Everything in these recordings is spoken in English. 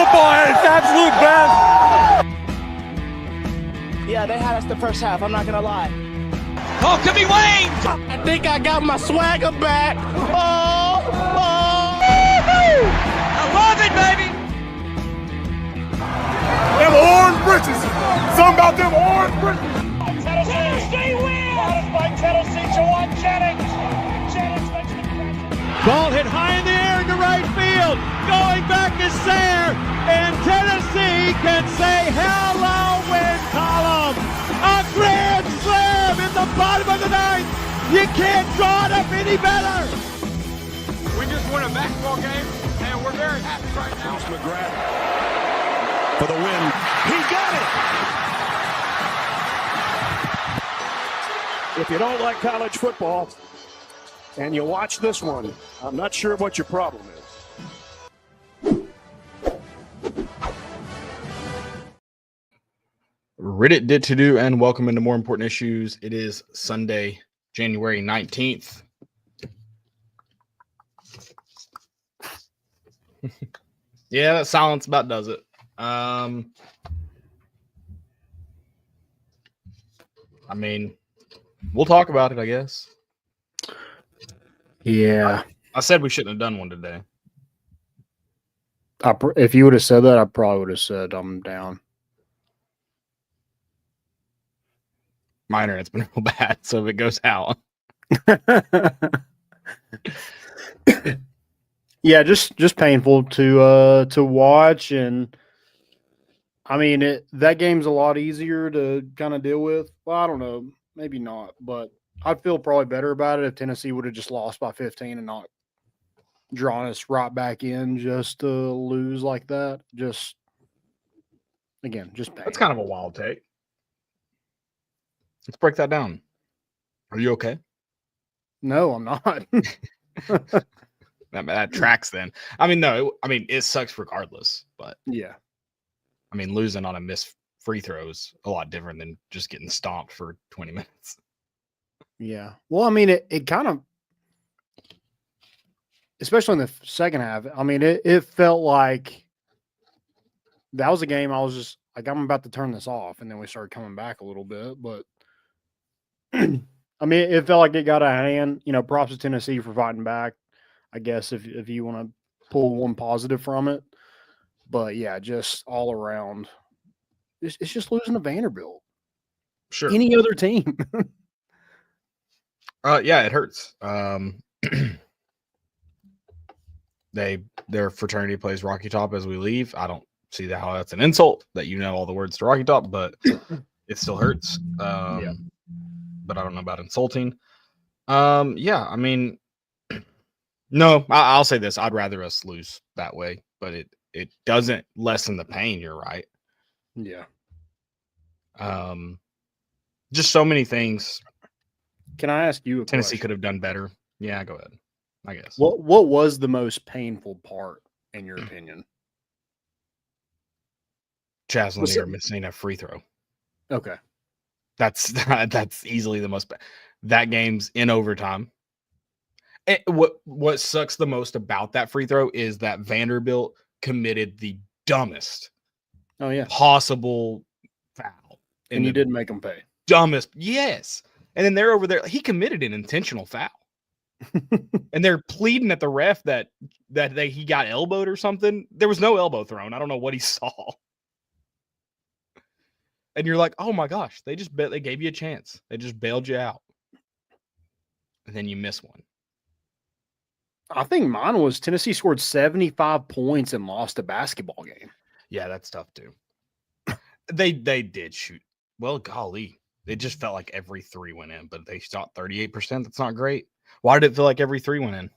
football at its absolute best. Yeah, they had us the first half, I'm not going to lie. Oh, could be Wayne. I think I got my swagger back. Oh. I love it, baby. Them orange britches. Something about them orange britches. Tennessee wins! By Tennessee, Jawan Jennings. Jennings makes the catch. Ball hit high in the air into right field. Going back is Sayre. And Tennessee can say hello win column. A grand slam in the bottom of the ninth. You can't draw it up any better. We just won a basketball game, and we're very happy right now. McGrath for the win. He got it. If you don't like college football and you watch this one, I'm not sure what your problem is. Reddit did to do, and welcome into More Important Issues. It is Sunday, January 19th. Yeah, that silence about does it. I mean, we'll talk about it, I guess. Yeah. I said we shouldn't have done one today. If you would have said that, I probably would have said I'm down. My internet's been real bad, so if it goes out. Yeah, just painful to watch, and I mean that game's a lot easier to kind of deal with. Well, I don't know, maybe not, but I'd feel probably better about it if Tennessee would have just lost by 15 and not drawn us right back in just to lose like that. Just pain. That's kind of a wild take. Let's break that down. Are you okay? No, I'm not. That tracks then. I mean, no, it sucks regardless, but Yeah. I mean, losing on a missed free throw is a lot different than just getting stomped for 20 minutes. Yeah. Well, I mean, it kind of, especially in the second half, I mean, it felt like that was a game I was just like, I'm about to turn this off. And then we started coming back a little bit. But I mean, it felt like it got a hand. Props to Tennessee for fighting back, I guess, if you want to pull one positive from it. But yeah, just all around, it's just losing to Vanderbilt. Sure. Any other team. Yeah, it hurts. Their fraternity plays Rocky Top as we leave. I don't see how that's an insult that all the words to Rocky Top, but it still hurts. Yeah. But I don't know about insulting. Yeah, I mean, no, I'll say this. I'd rather us lose that way, but it doesn't lessen the pain. You're right. Yeah. Just so many things. Can I ask you a Tennessee question? could have done better. Yeah, go ahead. I guess. What was the most painful part in your opinion? Chaz Lanier missing a free throw. Okay. That's easily the most. That game's in overtime. What sucks the most about that free throw is that Vanderbilt committed the dumbest possible foul. And you didn't make them pay. Dumbest. Yes. And then they're over there. He committed an intentional foul. And they're pleading at the ref that he got elbowed or something. There was no elbow thrown. I don't know what he saw. And you're like, oh my gosh, they gave you a chance. They just bailed you out. And then you miss one. I think mine was Tennessee scored 75 points and lost a basketball game. Yeah, that's tough too. They did shoot. Well, golly. It just felt like every three went in, but they shot 38%. That's not great. Why did it feel like every three went in?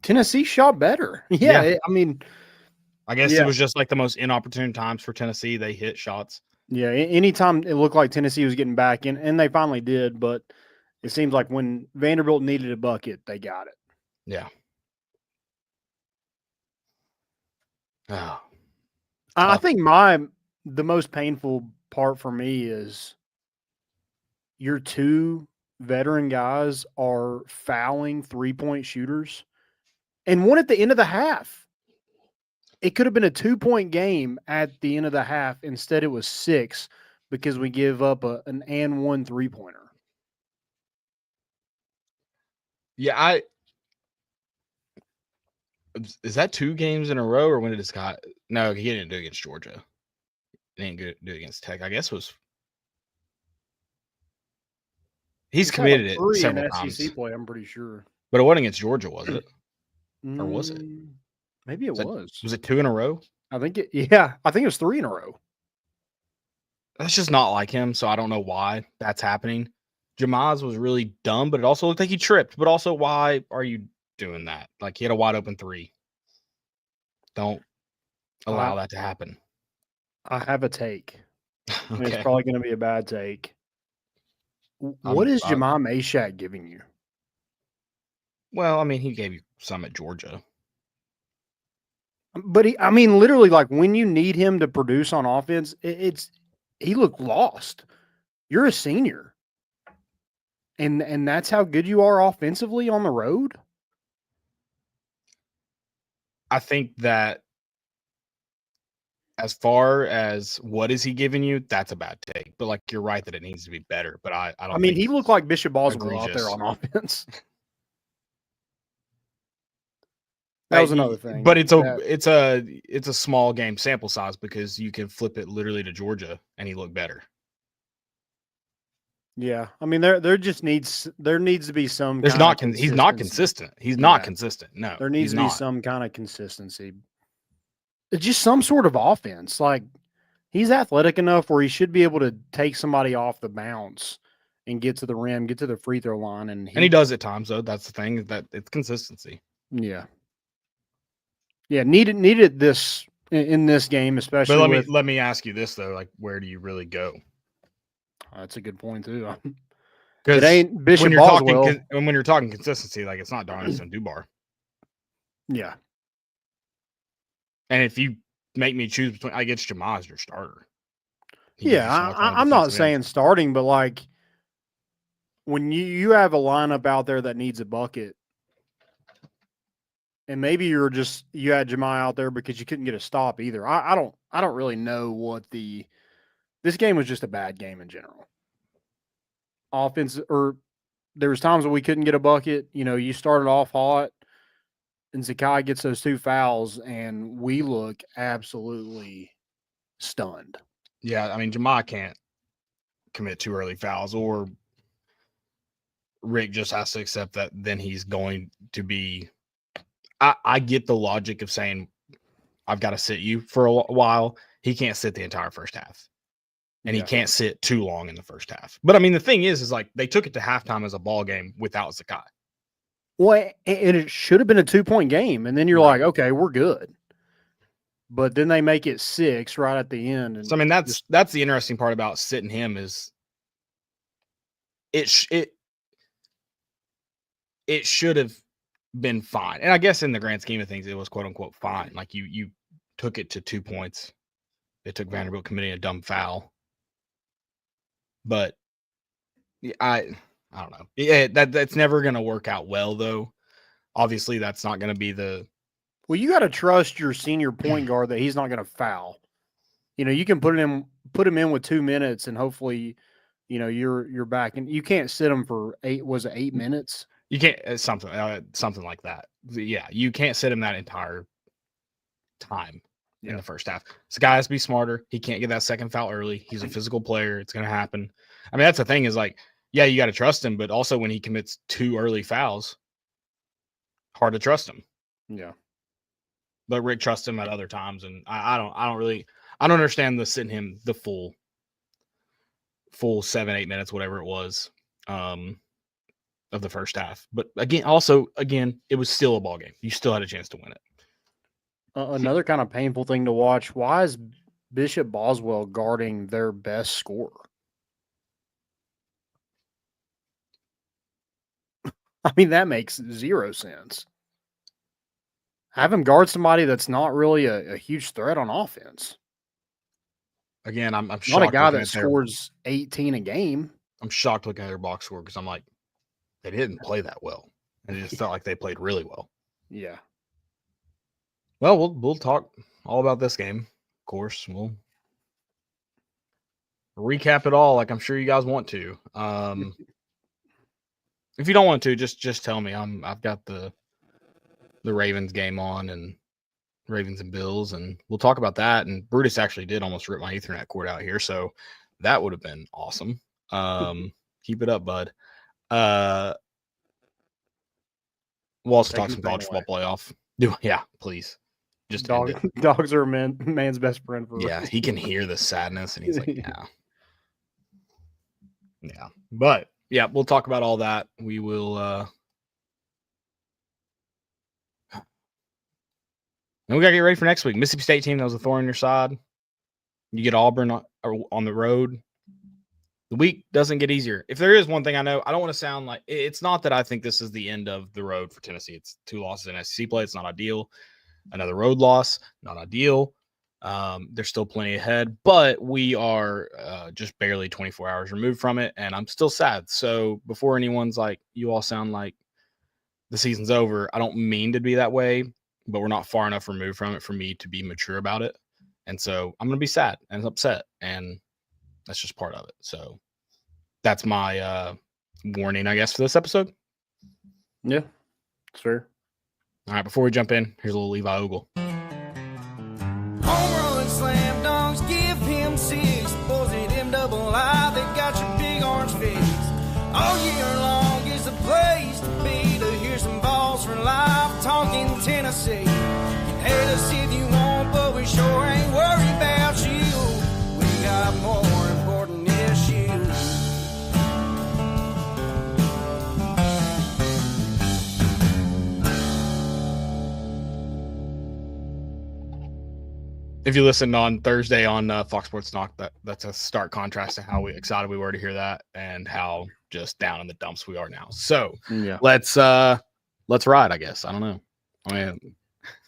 Tennessee shot better. Yeah. I guess it was just like the most inopportune times for Tennessee. They hit shots. Yeah, anytime it looked like Tennessee was getting back in, and they finally did, but it seems like when Vanderbilt needed a bucket, they got it. Yeah. Oh. I think the most painful part for me is your two veteran guys are fouling 3-point shooters and one at the end of the half. it could have been a 2-point game at the end of the half. Instead, it was 6 because we give up an and 1 3-pointer. Yeah, is that 2 games in a row, or when did Scott? No, he didn't do it against Georgia. He didn't do it against Tech. I guess he's committed it several times. SEC play, I'm pretty sure. But it wasn't against Georgia, was it? Or was it? Maybe it was. Was it 2 in a row? I think it was 3 in a row. That's just not like him, so I don't know why that's happening. Jamaz was really dumb, but it also looked like he tripped. But also, why are you doing that? Like, he had a wide open 3. Don't allow that to happen. I have a take. Okay. It's probably going to be a bad take. What is Jamal Meshack giving you? Well, I mean, he gave you some at Georgia. But literally, like when you need him to produce on offense, he looked lost. You're a senior. And that's how good you are offensively on the road? I think that as far as what is he giving you, that's a bad take. But like, you're right that it needs to be better. But I don't. He looked like Bishop Boswell out there on offense. That was another thing. But it's a small game sample size because you can flip it literally to Georgia and he looked better. Yeah, there needs to be some. He's not consistent. He's not consistent. No, there needs to be some kind of consistency. It's just some sort of offense. Like, he's athletic enough where he should be able to take somebody off the bounce and get to the rim, get to the free throw line, and he does at times. Though that's the thing, that it's consistency. Yeah. Yeah, needed this in this game, especially. But let me ask you this though: like, where do you really go? That's a good point too. Because it ain't Bishop when Boswell. When you're talking consistency, like, it's not Darnison Dubar. Yeah. And if you make me choose between, I get Jamal as your starter. I'm not saying starting, but like when you have a lineup out there that needs a bucket, and maybe you had Jamal out there because you couldn't get a stop either. I don't really know what this game was just a bad game in general. Offense, or there was times when we couldn't get a bucket. You started off hot, and Zakai gets those 2 fouls, and we look absolutely stunned. Yeah, Jamal can't commit 2 early fouls, or Rick just has to accept that then he's going to be – I get the logic of saying I've got to sit you for a while. He can't sit the entire first half. And he can't sit too long in the first half. But, the thing is like they took it to halftime as a ball game without Zakai. Well, and it should have been a 2-point game. And then you're like, okay, we're good. But then they make it 6 right at the end. And so, that's the interesting part about sitting him is it should have been fine. And I guess in the grand scheme of things, it was quote unquote fine. Like you took it to 2 points. They took Vanderbilt committing a dumb foul. But I don't know. Yeah, that's never going to work out well, though. Obviously, that's not going to be the. Well, you got to trust your senior point guard that he's not going to foul. You can put him in with 2 minutes, and hopefully, you're back. And you can't sit him for 8 minutes? You can't something like that. Yeah, you can't sit him that entire time. In the first half. This guy has to be smarter. He can't get that second foul early. He's a physical player. It's going to happen. That's the thing is like, yeah, you got to trust him, but also when he commits 2 early fouls, hard to trust him. Yeah. But Rick trusts him at other times. And I don't understand the sitting him the full 7-8 minutes, whatever it was, of the first half. But again, it was still a ball game. You still had a chance to win it. Another kind of painful thing to watch. Why is Bishop Boswell guarding their best scorer? That makes 0 sense. Have him guard somebody that's not really a huge threat on offense. Again, I'm shocked. Not a guy that scores 18 a game. I'm shocked looking at their box score because I'm like, they didn't play that well. And it just felt like they played really well. Yeah. Well, we'll talk all about this game. Of course, we'll recap it all like I'm sure you guys want to. If you don't want to, just tell me. I've got the Ravens game on and Ravens and Bills, and we'll talk about that. And Brutus actually did almost rip my Ethernet cord out here, so that would have been awesome. Keep it up, bud. We'll also talk some college football playoff. Yeah, please. Just dogs are man's best friend for yeah, he can hear the sadness and he's like, yeah. But yeah, we'll talk about all that. We will and we gotta get ready for next week. Mississippi State team that was a thorn in your side. You get Auburn on the road. The week doesn't get easier. If there is one thing I know, I don't want to sound like it's not that I think this is the end of the road for Tennessee. It's 2 losses in SEC play. It's not ideal. Another road loss, not ideal. There's still plenty ahead, but we are just barely 24 hours removed from it, and I'm still sad. So before anyone's like, you all sound like the season's over, I don't mean to be that way, but we're not far enough removed from it for me to be mature about it. And so I'm going to be sad and upset, and that's just part of it. So that's my warning, I guess, for this episode. Yeah, it's fair. All right, before we jump in, here's a little Levi Ogle. Home run, slam dunks, give him 6. Boys at them double I, they got your big orange face. All year long is the place to be, to hear some balls for life, talking Tennessee. You can hate us if you want, but we sure ain't worried about you. We got more important issues. If you listened on Thursday on Fox Sports Knock, that's a stark contrast to how excited we were to hear that and how just down in the dumps we are now. So yeah, let's ride, I guess. I don't know.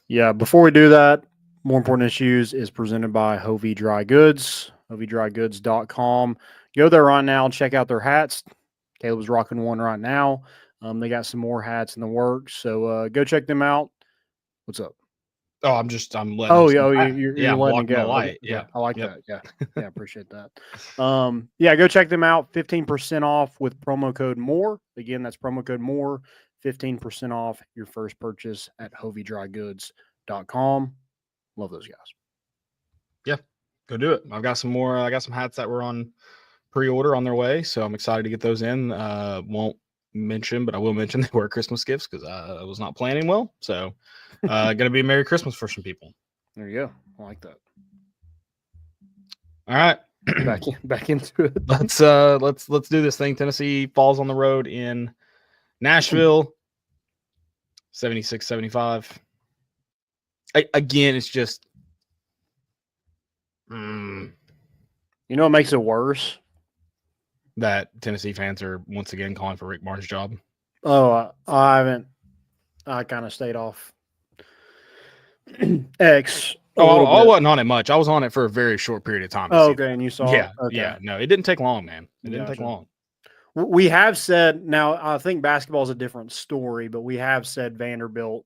Yeah, before we do that, More Important Issues is presented by Hovey Dry Goods, hoveydrygoods.com. Go there right now and check out their hats. Caleb's rocking one right now. They got some more hats in the works, so go check them out. What's up? Oh, I'm letting. Oh, yeah, you're letting it go. Light. Yeah, I like that. Yeah, appreciate that. Go check them out. 15% off with promo code MORE. Again, that's promo code MORE. 15% off your first purchase at hoveydrygoods.com. Love those guys. Yeah, go do it. I've got some more. I got some hats that were on pre-order on their way, so I'm excited to get those in. Won't mention, but I will mention they were Christmas gifts because I was not planning well. So gonna be a Merry Christmas for some people. There you go. I like that. All right. back into it. Let's do this thing. Tennessee falls on the road in Nashville. 76-75. Again, it's just you know what makes it worse? That Tennessee fans are once again calling for Rick Barnes' job. Oh, I haven't. I kind of stayed off X. I wasn't on it much. I was on it for a very short period of time. Oh, okay, and you saw it? Okay. Yeah. No, it didn't take long, man. It didn't take long. We have said, now I think basketball is a different story, but we have said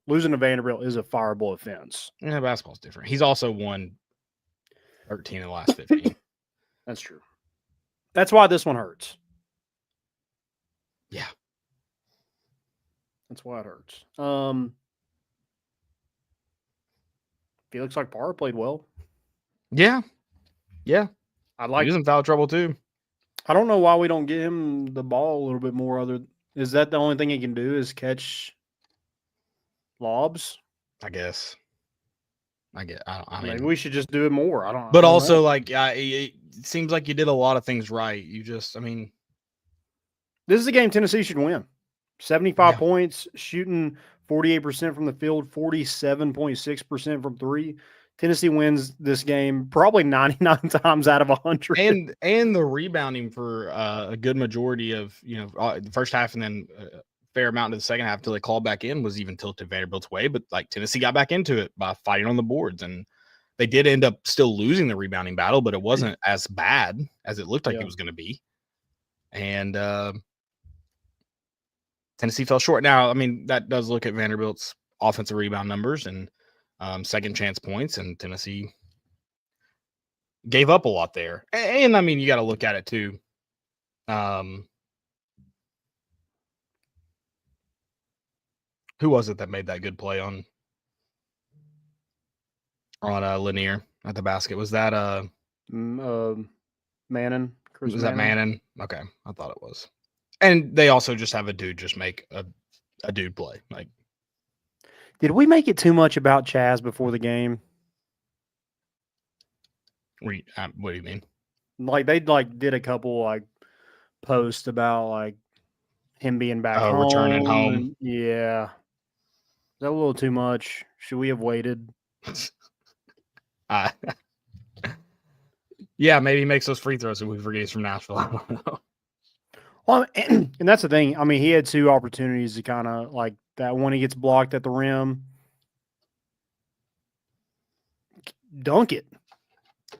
losing to Vanderbilt is a fireable offense. Yeah, basketball's different. He's also won 13 in the last 15. That's true. That's why this one hurts. Yeah. That's why it hurts. Felix Parr played well. Yeah. Yeah. I'd like. He was in foul trouble too. I don't know why we don't get him the ball a little bit more. Is that the only thing he can do is catch lobs? I guess. I mean, maybe we should just do it more. But also, it seems like you did a lot of things right. You just, this is a game Tennessee should win. 75 points, shooting 48% from the field, 47.6% from three. Tennessee wins this game probably 99 times out of 100. And the rebounding for a good majority of the first half and then a fair amount of the second half until they called back in was even tilted Vanderbilt's way. But Tennessee got back into it by fighting on the boards, and they did end up still losing the rebounding battle, but it wasn't as bad as it looked like it was going to be. And Tennessee fell short. Now, that does look at Vanderbilt's offensive rebound numbers, and second chance points, and Tennessee gave up a lot there. And I mean, you got to look at it too. Who was it that made that good play on Lanier at the basket? Was that Mannon? Chris was that Mannon? Okay, I thought it was. And they also just have a dude just make a dude play. Like, did we make it too much about Chaz before the game? what do you mean? Like they did a couple posts about him being back home, returning home. and, yeah. Is that a little too much? Should we have waited? Yeah, maybe he makes those free throws if we forget he's from Nashville. I don't know. Well, and that's the thing. I mean, he had 2 opportunities to kind of that one he gets blocked at the rim. Dunk it.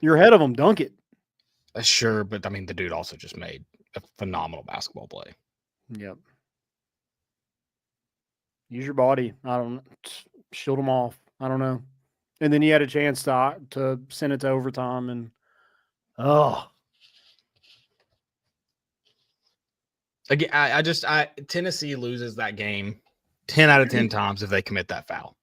You're ahead of him. Dunk it. Sure, but I mean, the dude also just made a phenomenal basketball play. Yep. Use your body. I don't know. Shield them off. I don't know. And then you had a chance to send it to overtime, and again, Tennessee loses that game 10 out of 10 times if they commit that foul.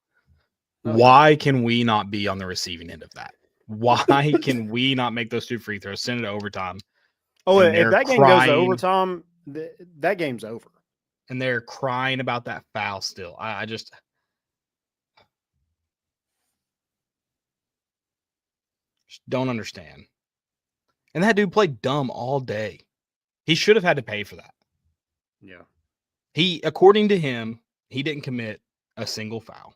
Why can we not be on the receiving end of that? Why can we not make those 2 free throws, send it to overtime? Oh, if that game goes to overtime, that game's over. And they're crying about that foul still. I just don't understand. And that dude played dumb all day. He should have had to pay for that. Yeah. According to him, he didn't commit a single foul.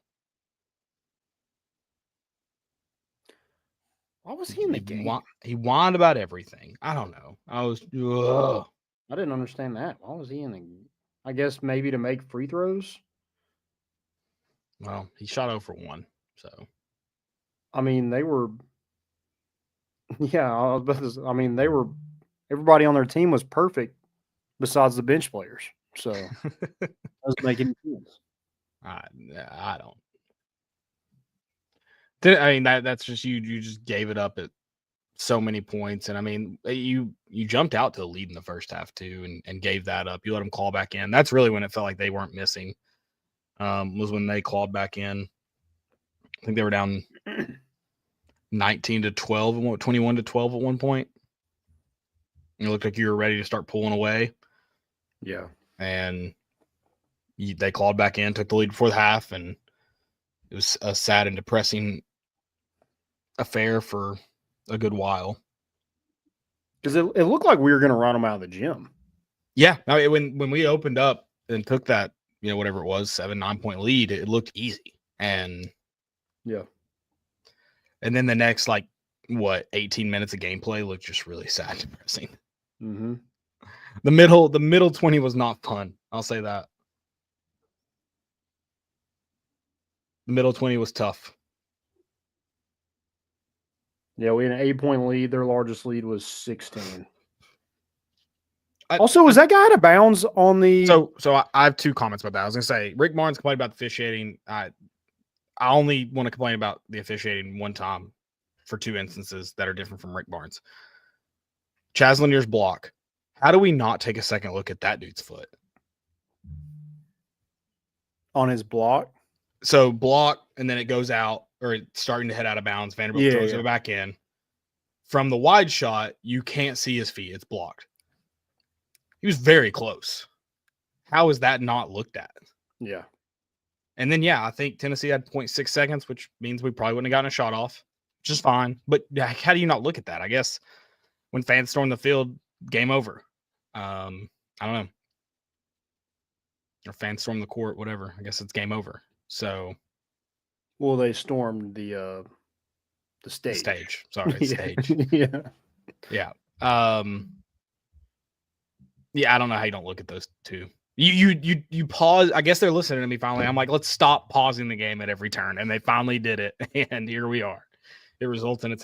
Why was he in the game? He whined about everything. I don't know. I didn't understand that. Why was he in the game? I guess maybe to make free throws. Well, he shot 0 for 1. So, I mean, they were. Yeah, I was about to say, I mean, they were. Everybody on their team was perfect, besides the bench players. So, that was making sense. I don't. I mean, that's just you. You just gave it up at so many points, and I mean, you jumped out to the lead in the first half too, and gave that up. You let them claw back in. That's really when it felt like they weren't missing. Was when they clawed back in. I think they were down 19-12, 21-12 at one point. It looked like you were ready to start pulling away. Yeah, and they clawed back in, took the lead before the half, and it was a sad and depressing affair for a good while. Because it looked like we were going to run them out of the gym. Yeah, I mean, when we opened up and took that, whatever it was, 7-9 point lead, it looked easy. And yeah, and then the next 18 minutes of gameplay looked just really sad and depressing. Mm-hmm. The middle 20 was not fun. I'll say that. The middle 20 was tough. Yeah, we had an 8-point lead. Their largest lead was 16. Also, was that guy out of bounds on the? So I have 2 comments about that. I was gonna say Rick Barnes complained about the officiating. I only want to complain about the officiating one time for 2 instances that are different from Rick Barnes. Chaz Lanier's block. How do we not take a second look at that dude's foot? On his block? So block, and then it goes out, or it's starting to head out of bounds. Vanderbilt throws it back in. From the wide shot, you can't see his feet. It's blocked. He was very close. How is that not looked at? Yeah. And then, I think Tennessee had 0.6 seconds, which means we probably wouldn't have gotten a shot off, which is fine. But how do you not look at that? I guess when fans storm the field, game over. I don't know. Or fans storm the court, whatever. I guess it's game over. So, well, they stormed the stage. The stage. Sorry, the stage. Yeah. Yeah, I don't know how you don't look at those 2. You pause. I guess they're listening to me finally. I'm like, let's stop pausing the game at every turn, and they finally did it, and here we are. It results in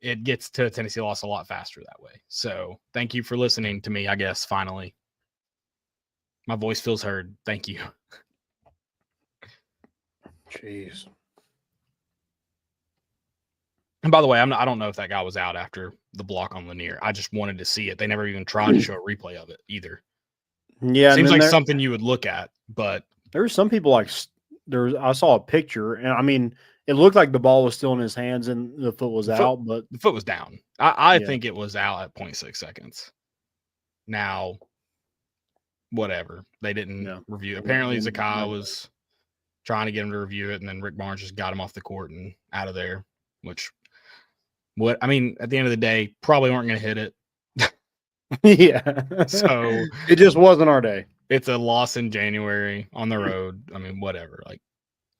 it gets to a Tennessee loss a lot faster that way. So thank you for listening to me. I guess finally, my voice feels heard. Thank you. Jeez. And by the way, I don't know if that guy was out after the block on Lanier. I just wanted to see it. They never even tried to show a replay of it either. Yeah, Seems like something you would look at, but there were some people like I saw a picture, and I mean, it looked like the ball was still in his hands and the foot was out, but the foot was down. I think it was out at 0.6 seconds. Now, whatever. They didn't review it. Apparently, Zakai was trying to get him to review it, and then Rick Barnes just got him off the court and out of there, which at the end of the day, probably weren't going to hit it. Yeah. So it just wasn't our day. It's a loss in January on the road. I mean, whatever. Like,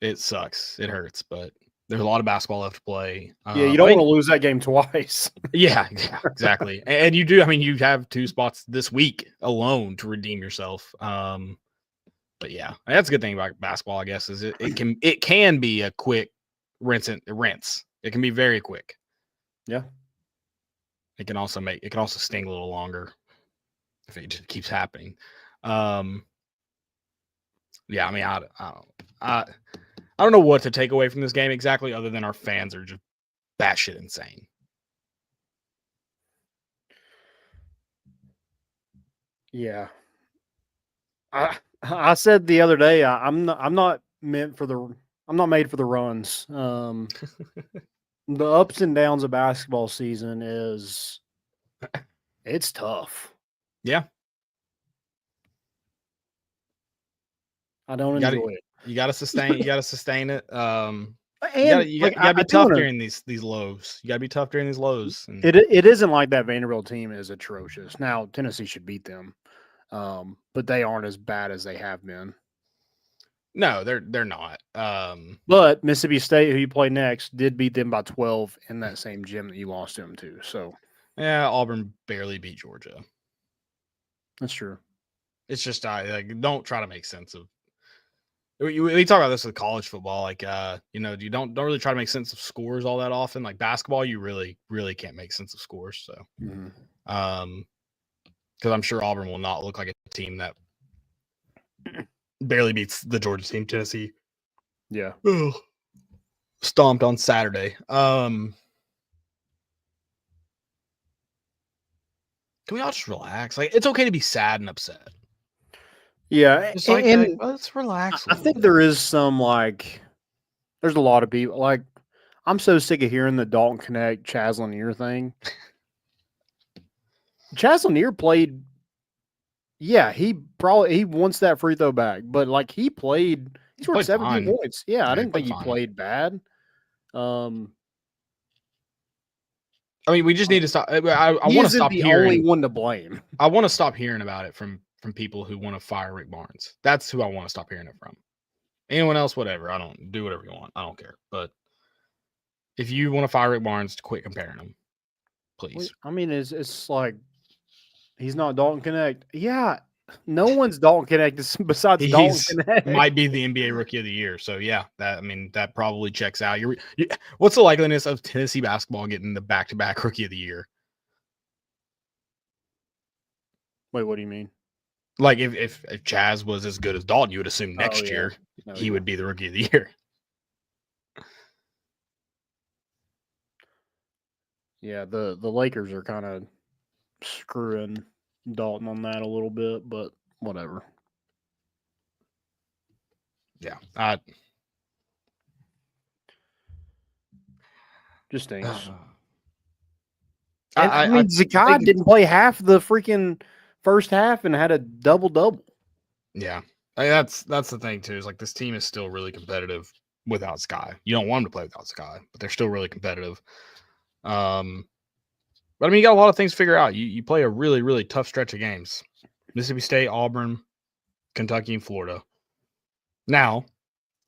it sucks. It hurts, but there's a lot of basketball left to play. Yeah, you don't want to lose that game twice. Yeah, exactly. And you do. I mean, you have 2 spots this week alone to redeem yourself. But yeah, that's a good thing about basketball, I guess, is it can be a quick rinse. It can be very quick. Yeah. It can also sting a little longer if it just keeps happening. Yeah, I mean, I don't know what to take away from this game exactly, other than our fans are just batshit insane. Yeah. I said the other day, I'm not made for the runs. The ups and downs of basketball season it's tough. Yeah. I don't enjoy it. You gotta sustain it. And you gotta be tough during these lows. You gotta be tough during these lows. And it isn't like that Vanderbilt team is atrocious. Now Tennessee should beat them. But they aren't as bad as they have been. No, they're not. But Mississippi State, who you play next, did beat them by 12 in that same gym that you lost to them to. So yeah, Auburn barely beat Georgia. That's true. It's just don't try to make sense of. We talk about this with college football, like you don't really try to make sense of scores all that often. Like basketball, you really can't make sense of scores. So, because I'm sure Auburn will not look like a team that barely beats the Georgia team. Tennessee, yeah, stomped on Saturday. Can we all just relax? Like, it's okay to be sad and upset. Yeah, let's relax. I think there is some there's a lot of people I'm so sick of hearing the Dalton Connect Chaz Lanier thing. Chaz Lanier played. Yeah, he wants that free throw back, but he scored 17 points. Yeah, I didn't think he played bad. I mean, we just need to stop. I want to stop the hearing. Only one to blame. I want to stop hearing about it from people who want to fire Rick Barnes. That's who I want to stop hearing it from. Anyone else, whatever. I don't do whatever you want. I don't care. But if you want to fire Rick Barnes, to quit comparing him, please. I mean, it's like he's not Dalton Connect. Yeah, no one's Dalton Connect besides Dalton Connect. Might be the NBA Rookie of the Year. So yeah, that probably checks out. What's the likeliness of Tennessee basketball getting the back-to-back Rookie of the Year? Wait, what do you mean? Like if Chaz was as good as Dalton, you would assume next year he would be the Rookie of the Year. Yeah, the Lakers are kind of screwing Dalton on that a little bit, but whatever. Yeah, just stinks. I mean, Zakai didn't play half the freaking first half and had a double-double. Yeah, that's the thing too. Is this team is still really competitive without Sky. You don't want them to play without Sky, but they're still really competitive. But I mean, you got a lot of things to figure out. You play a really, really tough stretch of games: Mississippi State, Auburn, Kentucky, and Florida. Now,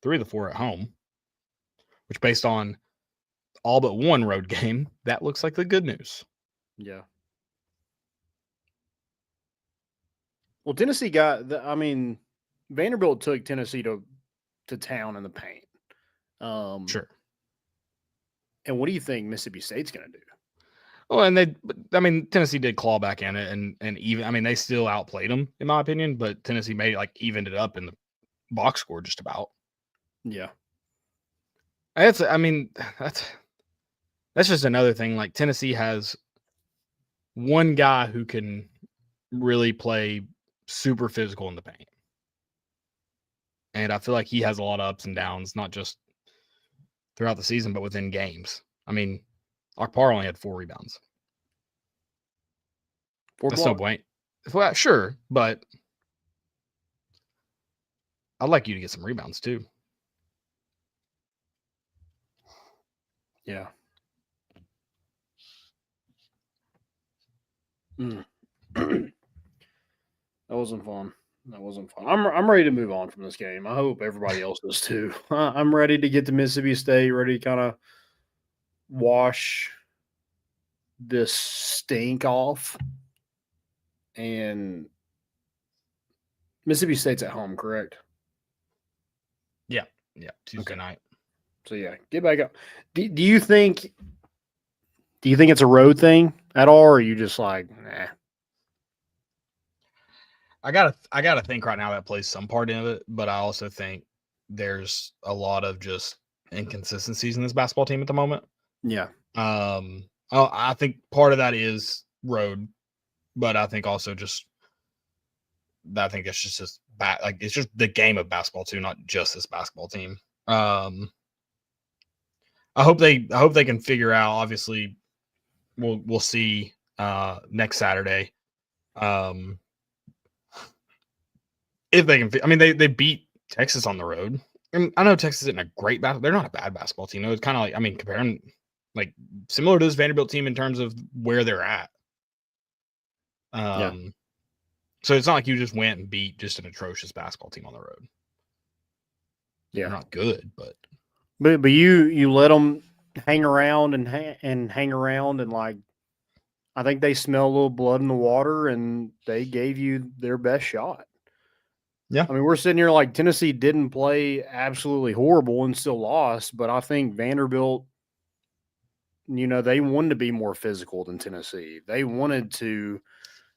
3 of the 4 at home, which based on all but one road game, that looks like the good news. Yeah. Well, Tennessee Vanderbilt took Tennessee to town in the paint. Sure. And what do you think Mississippi State's going to do? Well, and Tennessee did claw back in it, and even, they still outplayed them, in my opinion, but Tennessee evened it up in the box score just about. Yeah. That's That's just another thing. Like Tennessee has one guy who can really play super physical in the paint. And I feel like he has a lot of ups and downs, not just throughout the season, but within games. I mean, Akpar only had 4 rebounds. That's no point. Well, sure, but I'd like you to get some rebounds too. Yeah. That wasn't fun. I'm ready to move on from this game. I hope everybody else is too. I'm ready to get to Mississippi State, ready to kind of wash this stink off. And Mississippi State's at home, correct? Yeah, Tuesday night. So yeah, get back up. Do you think it's a road thing at all, or are you just like, nah? I gotta think right now that plays some part in it, but I also think there's a lot of just inconsistencies in this basketball team at the moment. Yeah. I think part of that is road, but I think also just that's just bad. Like it's just the game of basketball too, not just this basketball team. I hope they can figure out. Obviously, we'll see next Saturday. If they can, I mean, they beat Texas on the road. And I know Texas isn't a great basketball. They're not a bad basketball team. It's kind of like, I mean, comparing like similar to this Vanderbilt team in terms of where they're at. So it's not like you just went and beat just an atrocious basketball team on the road. Yeah, they're not good, but you let them hang around and hang around and like I think they smell a little blood in the water and they gave you their best shot. Yeah, I mean we're sitting here like Tennessee didn't play absolutely horrible and still lost, but I think Vanderbilt, you know, they wanted to be more physical than Tennessee. They wanted to,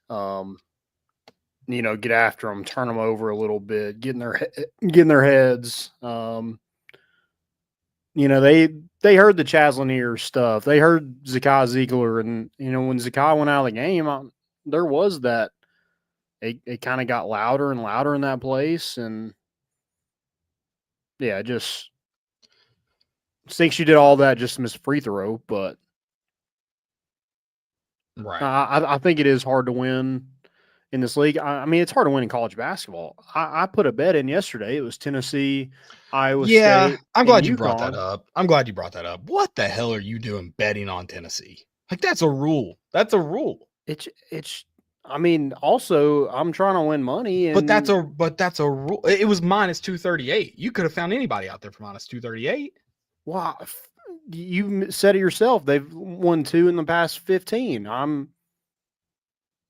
you know, get after them, turn them over a little bit, get in their heads. You know, they heard the Chaslanier stuff. They heard Zakai Ziegler, and you know when Zakai went out of the game, there was that. It kind of got louder and louder in that place, and yeah, just thinks you did all that just to miss a free throw, but right. I think it is hard to win in this league. I mean, it's hard to win in college basketball. I put a bet in yesterday. It was Tennessee, Iowa State. I'm glad you brought that up. What the hell are you doing betting on Tennessee? Like that's a rule. That's a rule. It's. I mean, also I'm trying to win money, but that's a rule. It was minus 238. You could have found anybody out there for minus 238. Wow, you said it yourself. They've won 2 in the past 15.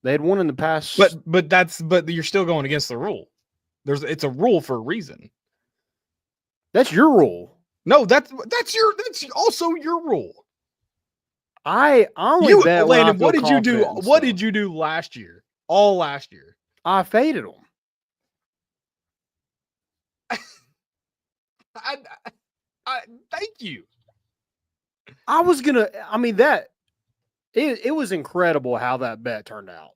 They had 1 in the past. But you're still going against the rule. It's a rule for a reason. That's your rule. No, that's also your rule. I only bet Landon, what did you do? What did you do last year? All last year. I faded them. I thank you. I was gonna. I mean that it was incredible how that bet turned out.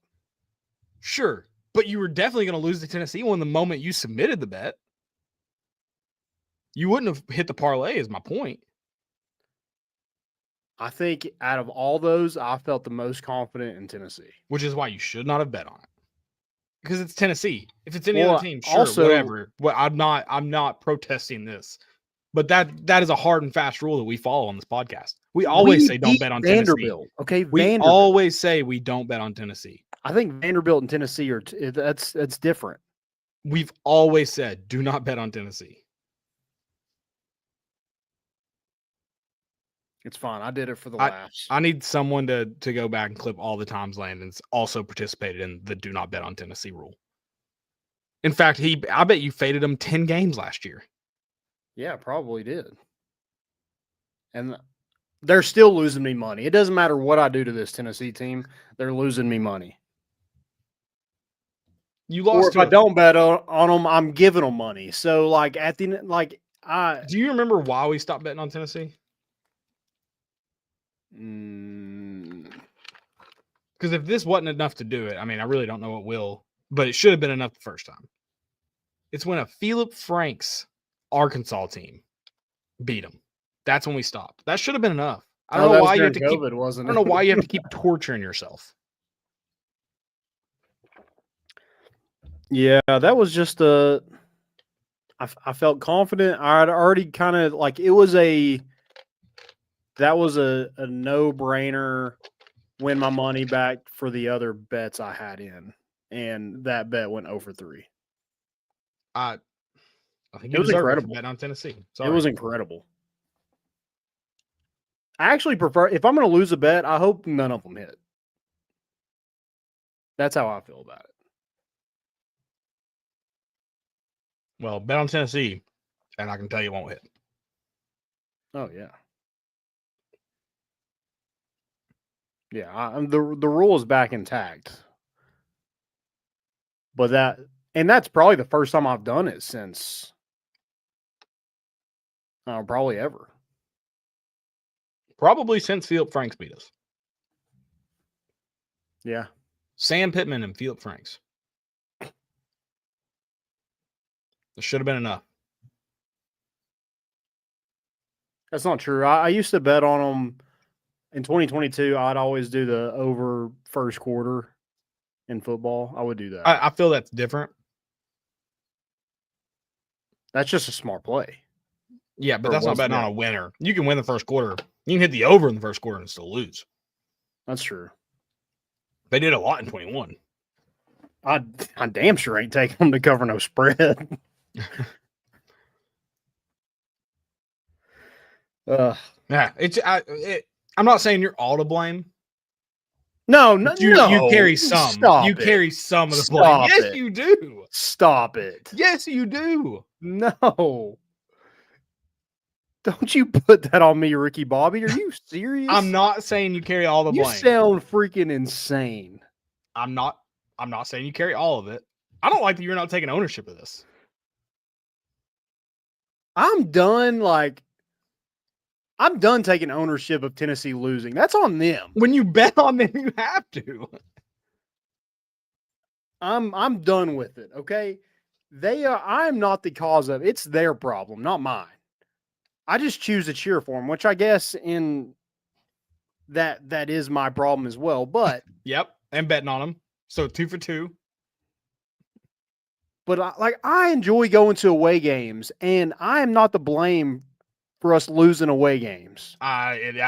Sure, but you were definitely going to lose to Tennessee one the moment you submitted the bet. You wouldn't have hit the parlay, is my point. I think out of all those, I felt the most confident in Tennessee. Which is why you should not have bet on it. Because it's Tennessee. If it's any other team, sure, whatever. Well, I'm not protesting this. But that is a hard and fast rule that we follow on this podcast. We always say don't bet on Vanderbilt. Tennessee. Okay, we always say we don't bet on Tennessee. I think Vanderbilt and Tennessee are that's different. We've always said do not bet on Tennessee. It's fine. I did it for the laughs. I need someone to go back and clip all the times Landon's also participated in the do not bet on Tennessee rule. In fact, I bet you faded him 10 games last year. Yeah, probably did. And they're still losing me money. It doesn't matter what I do to this Tennessee team. They're losing me money. You lost. Or if I don't bet on them, I'm giving them money. So, like, do you remember why we stopped betting on Tennessee? Because if this wasn't enough to do it, I mean, I really don't know what will, but it should have been enough the first time. It's when a Philip Franks Arkansas team beat them. That's when we stopped. That should have been enough. I don't know why you have to keep. Wasn't I don't know why you have to keep torturing yourself. Yeah, that was just I felt confident. I'd already kind of like that was a no-brainer. Win my money back for the other bets I had in, and that bet went 0 for 3. I think it was incredible. Bet on Tennessee. Sorry. It was incredible. I actually prefer, if I'm going to lose a bet, I hope none of them hit. That's how I feel about it. Well, bet on Tennessee, and I can tell you it won't hit. Oh, yeah. Yeah, the rule is back intact. But that's probably the first time I've done it since probably ever. Probably since Philip Franks beat us. Yeah. Sam Pittman and Philip Franks. That should have been enough. That's not true. I used to bet on them in 2022. I'd always do the over first quarter in football. I would do that. I feel that's different. That's just a smart play. Yeah, but that's not betting on a winner. You can win the first quarter. You can hit the over in the first quarter and still lose. That's true. They did a lot in 21. I damn sure ain't taking them to cover no spread. Yeah, I'm not saying you're all to blame. No. You carry some. Carry some of the blame. Yes, you do. Stop it. Yes, you do. No. Don't you put that on me, Ricky Bobby. Are you serious? I'm not saying you carry all the blame. You sound freaking insane. I'm not saying you carry all of it. I don't like that you're not taking ownership of this. I'm done taking ownership of Tennessee losing. That's on them. When you bet on them, you have to. I'm done with it, okay? I'm not the cause of it. It's their problem, not mine. I just choose to cheer for them, which I guess in that is my problem as well. But yep, and betting on them. So 2 for 2. But I enjoy going to away games, and I am not to blame for us losing away games.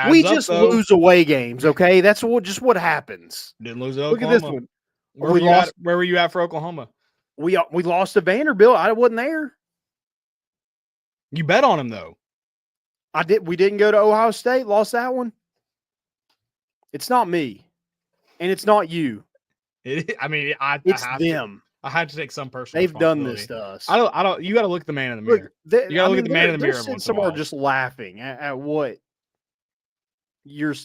We just lose away games, okay? That's what happens. Didn't lose at Look Oklahoma. at this one. Where were you at for Oklahoma? We lost to Vanderbilt. I wasn't there. You bet on them though. We didn't go to Ohio State. Lost that one. It's not me, and it's not you. It's them. I had to take some personal. They've done this to us. I don't. You got to look at the man in the mirror. You got to look at the man in the mirror. Some are just laughing at what you're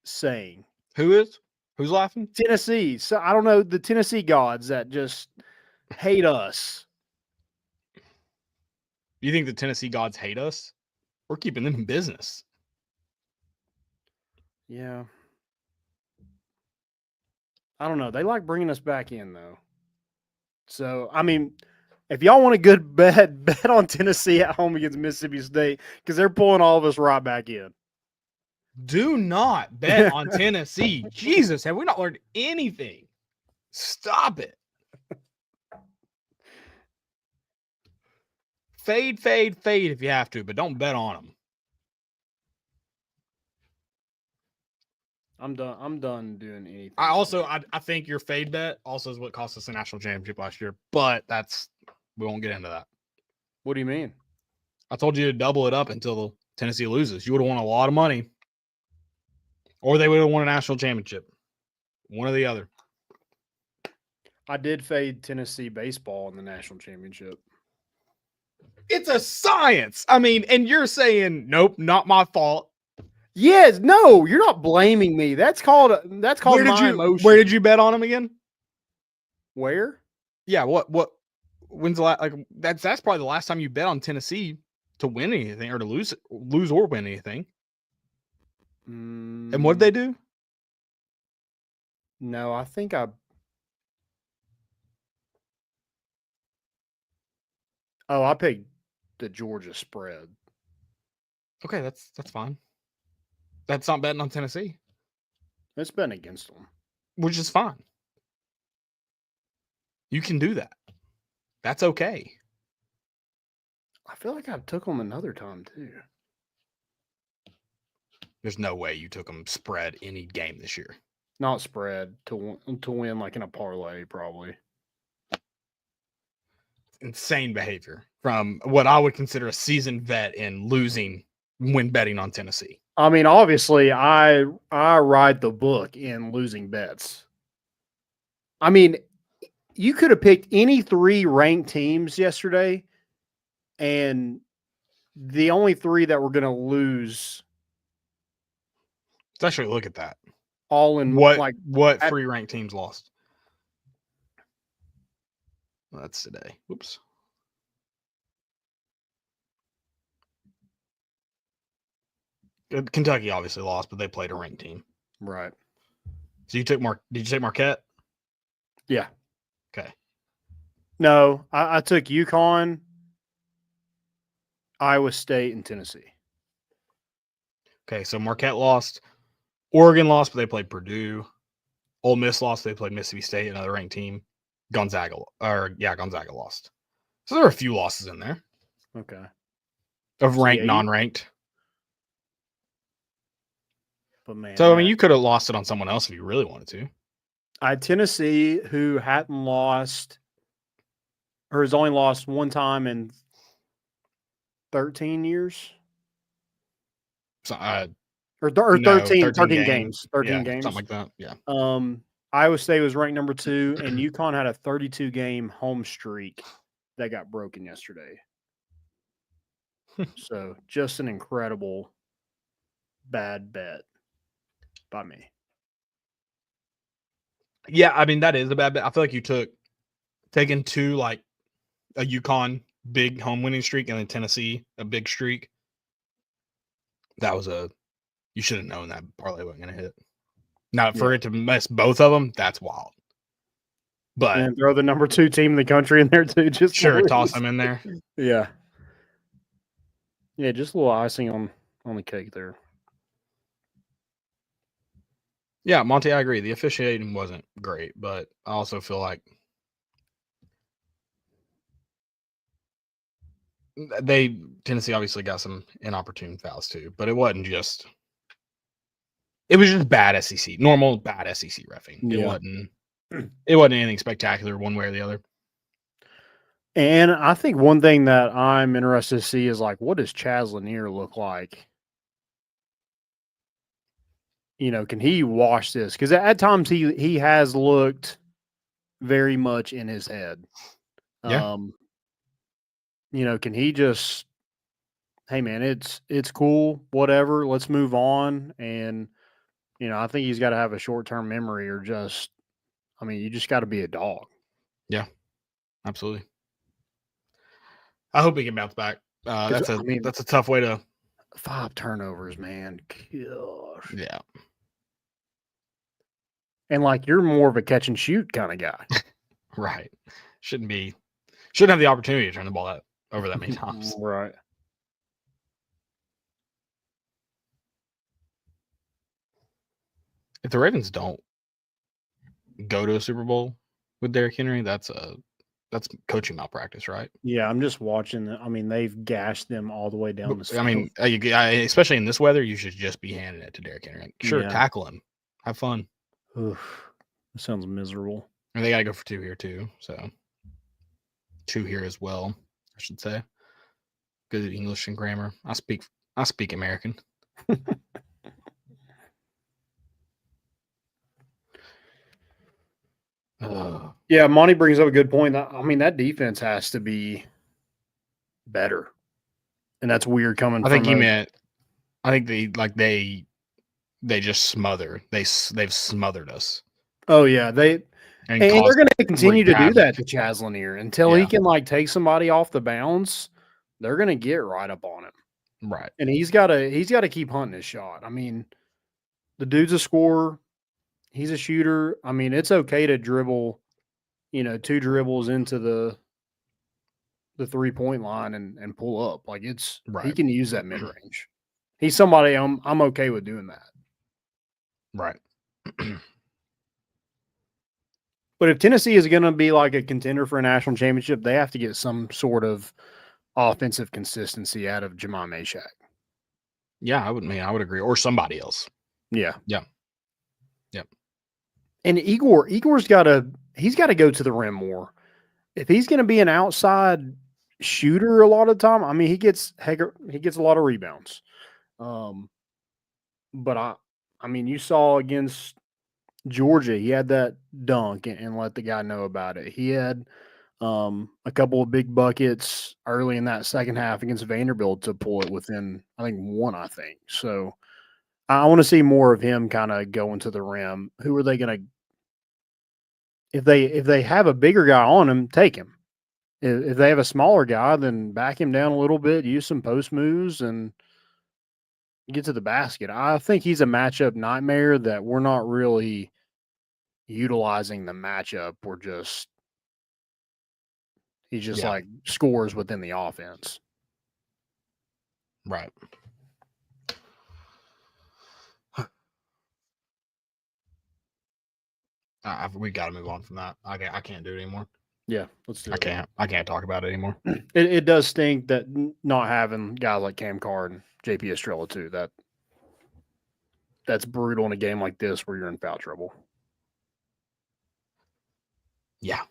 saying. Who's laughing? Tennessee. So I don't know, the Tennessee gods that just hate us. You think the Tennessee gods hate us? We're keeping them in business. Yeah. I don't know. They like bringing us back in, though. So, I mean, if y'all want a good bet on Tennessee at home against Mississippi State, because they're pulling all of us right back in. Do not bet on Tennessee. Jesus, have we not learned anything? Stop it. Fade if you have to, but don't bet on them. I'm done doing anything. I think your fade bet also is what cost us a national championship last year, but we won't get into that. What do you mean? I told you to double it up until Tennessee loses. You would have won a lot of money, or they would have won a national championship. One or the other. I did fade Tennessee baseball in the national championship. It's a science. I mean, and you're saying, nope, not my fault. Yes, no, you're not blaming me. That's called my emotion. Where did you bet on him again? Where? Yeah, what when's the last, that's probably the last time you bet on Tennessee to win anything or to lose or win anything. And what did they do? No, I think I picked the Georgia spread. Okay, that's fine. That's not betting on Tennessee, It's been against them. which is fine. You can do that. That's okay. I feel like I took them another time too. There's no way you took them spread any game this year. Not spread to win like in a parlay, probably. Insane behavior from what I would consider a seasoned vet in losing when betting on Tennessee. I mean, obviously, I ride the book in losing bets. I mean, you could have picked any 3 ranked teams yesterday, and the only 3 that were going to lose Let's actually look at that. all in What 3 ranked teams lost? Well, that's today. Whoops. Kentucky obviously lost, but they played a ranked team. Right. So you took Did you take Marquette? Yeah. Okay. No, I took UConn, Iowa State, and Tennessee. Okay, so Marquette lost. Oregon lost, but they played Purdue. Ole Miss lost. They played Mississippi State, another ranked team. Gonzaga lost. So there are a few losses in there Okay. of ranked, Yeah, non-ranked. But man, So I mean, you could have lost it on someone else if you really wanted to. I had Tennessee, who hadn't lost or has only lost one time in 13 years. So, Or no, 13 games. 13 yeah, games. something like that. Yeah. Iowa State was ranked number 2, and UConn had a 32-game home streak that got broken yesterday. So just an incredible bad bet by me. Yeah, I mean, that is a bad bet. I feel like you taking 2, like a UConn big home winning streak and then Tennessee a big streak. That was you should have known that parlay wasn't going to hit. Now, for it to mess both of them, that's wild. But And throw the number 2 team in the country in there too. Just sure, toss them in there. Yeah. Yeah, just a little icing on the cake there. Yeah, Monty, I agree. The officiating wasn't great, but I also feel like Tennessee obviously got some inopportune fouls too, but it wasn't just. It was just bad SEC, normal bad SEC reffing. Yeah. It wasn't anything spectacular one way or the other. And I think one thing that I'm interested to see is like, what does Chaz Lanier look like? You know, can he wash this? Because at times he has looked very much in his head. Yeah. You know, can he just, hey man, it's cool, whatever, let's move on. And, you know, I think he's got to have a short-term memory or just, I mean, you just got to be a dog. Yeah, absolutely. I hope he can bounce back. That's a tough way to. 5 turnovers, man. Gosh. Yeah. And like, you're more of a catch and shoot kind of guy. Right. Shouldn't have the opportunity to turn the ball over that many times. Right. If the Ravens don't go to a Super Bowl with Derrick Henry, that's coaching malpractice, right? Yeah, I'm just watching. I mean, they've gashed them all the way down the field. I mean, especially in this weather, you should just be handing it to Derrick Henry. Sure, tackle him. Have fun. Oof, that sounds miserable. And they got to go for 2 here, too. So 2 here as well, I should say. Good at English and grammar. I speak American. Yeah, Monty brings up a good point. I mean, that defense has to be better, and that's weird coming. I think he meant. I think they just smother. They've smothered us. Oh yeah, and they're going to continue to do that to Chaz Lanier until he can like take somebody off the bounds. They're going to get right up on him, right? And he's got to keep hunting his shot. I mean, The dude's a scorer. He's a shooter. I mean, it's okay to dribble, 2 dribbles into the 3-point line and pull up. Like he Right. can use that mid range. He's somebody I'm okay with doing that. Right. But if Tennessee is going to be like a contender for a national championship, they have to get some sort of offensive consistency out of Jamal Meshack. Yeah, I would agree. Or somebody else. Yeah. Yeah. Yep. And Igor's got to go to the rim more. If he's going to be an outside shooter a lot of the time, I mean, he gets a lot of rebounds. But I mean, you saw against Georgia, he had that dunk and let the guy know about it. He had a couple of big buckets early in that second half against Vanderbilt to pull it within, I think, one. So I want to see more of him kind of going to the rim. Who are they going to? If they have a bigger guy on him, take him. If they have a smaller guy, then back him down a little bit, use some post moves, and get to the basket. I think he's a matchup nightmare that we're not really utilizing the matchup. He just like scores within the offense. Right. We got to move on from that. I can't do it anymore. Yeah, let's do it. I can't talk about it anymore. It does stink that not having guys like Cam Carr and JP Estrella too. That's brutal in a game like this where you're in foul trouble. Yeah.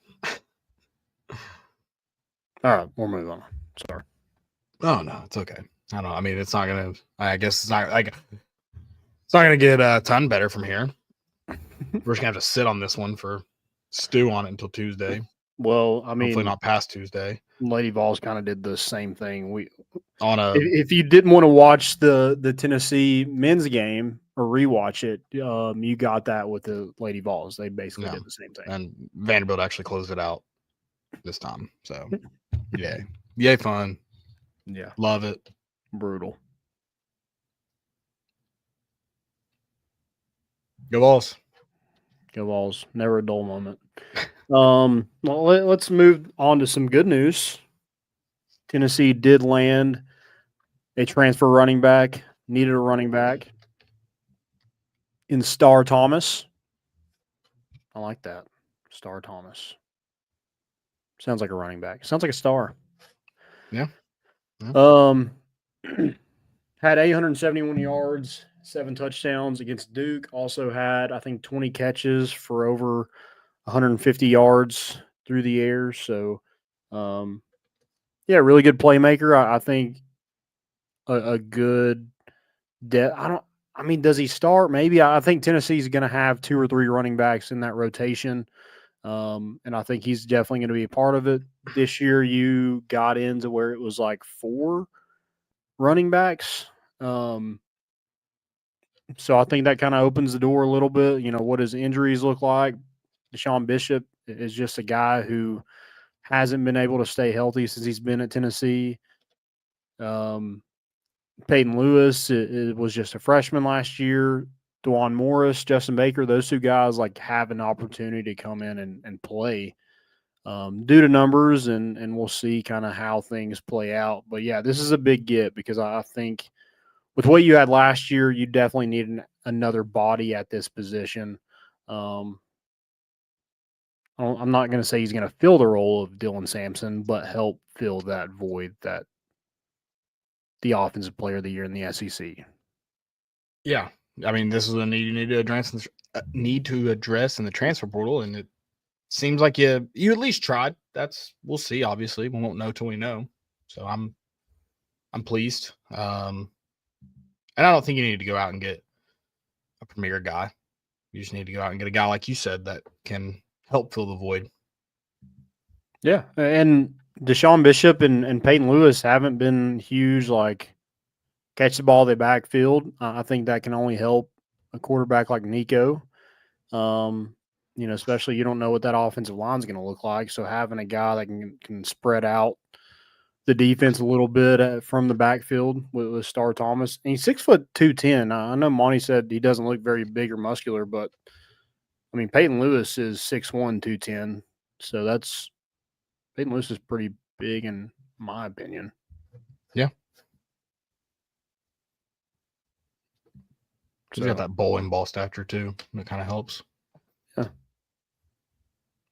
All right, we'll move on. Sorry. Oh no, it's okay. I don't know. I mean, it's not gonna. I guess it's not like it's not gonna get a ton better from here. We're just gonna have to sit on this one for stew on it until Tuesday. Well, I mean, hopefully not past Tuesday. Lady Vols kind of did the same thing. If you didn't want to watch the Tennessee men's game or rewatch it, you got that with the Lady Vols. They basically did the same thing. And Vanderbilt actually closed it out this time. So, yay fun. Yeah, love it. Brutal. Go Vols. Go Vols. Never a dull moment. Well, let's move on to some good news. Tennessee did land a transfer running back, needed a running back in Star Thomas. I like that. Star Thomas. Sounds like a running back. Sounds like a star. Yeah. Had 871 yards, 7 touchdowns against Duke. Also had, I think, 20 catches for over 150 yards through the air. So, really good playmaker. I think a good depth. Does he start? Maybe. I think Tennessee's going to have 2 or 3 running backs in that rotation. And I think he's definitely going to be a part of it. This year you got into where it was like 4 running backs. So I think that kind of opens the door a little bit. What his injuries look like. Deshaun Bishop is just a guy who hasn't been able to stay healthy since he's been at Tennessee. Peyton Lewis it was just a freshman last year. DeJuan Morris, Justin Baker, those 2 guys have an opportunity to come in and play due to numbers, and we'll see kind of how things play out. But, yeah, this is a big get because I think with what you had last year, you definitely need another body at this position. I'm not going to say he's going to fill the role of Dylan Sampson, but help fill that void that the offensive player of the year in the SEC. Yeah. I mean, this is a need you need to address in the transfer portal, and it seems like you at least tried. We'll see. Obviously, we won't know till we know. So I'm pleased. And I don't think you need to go out and get a premier guy. You just need to go out and get a guy like you said that can help fill the void. Yeah, and Deshaun Bishop and Peyton Lewis haven't been huge catch the ball, they backfield. I think that can only help a quarterback like Nico. Especially you don't know what that offensive line is going to look like. So having a guy that can spread out the defense a little bit from the backfield with Star Thomas. And he's 6'2", I know Monty said he doesn't look very big or muscular, but I mean Peyton Lewis is 6'1", 210. So Peyton Lewis is pretty big in my opinion. Yeah. So, He's got that bowling ball stature too. That kind of helps. Yeah.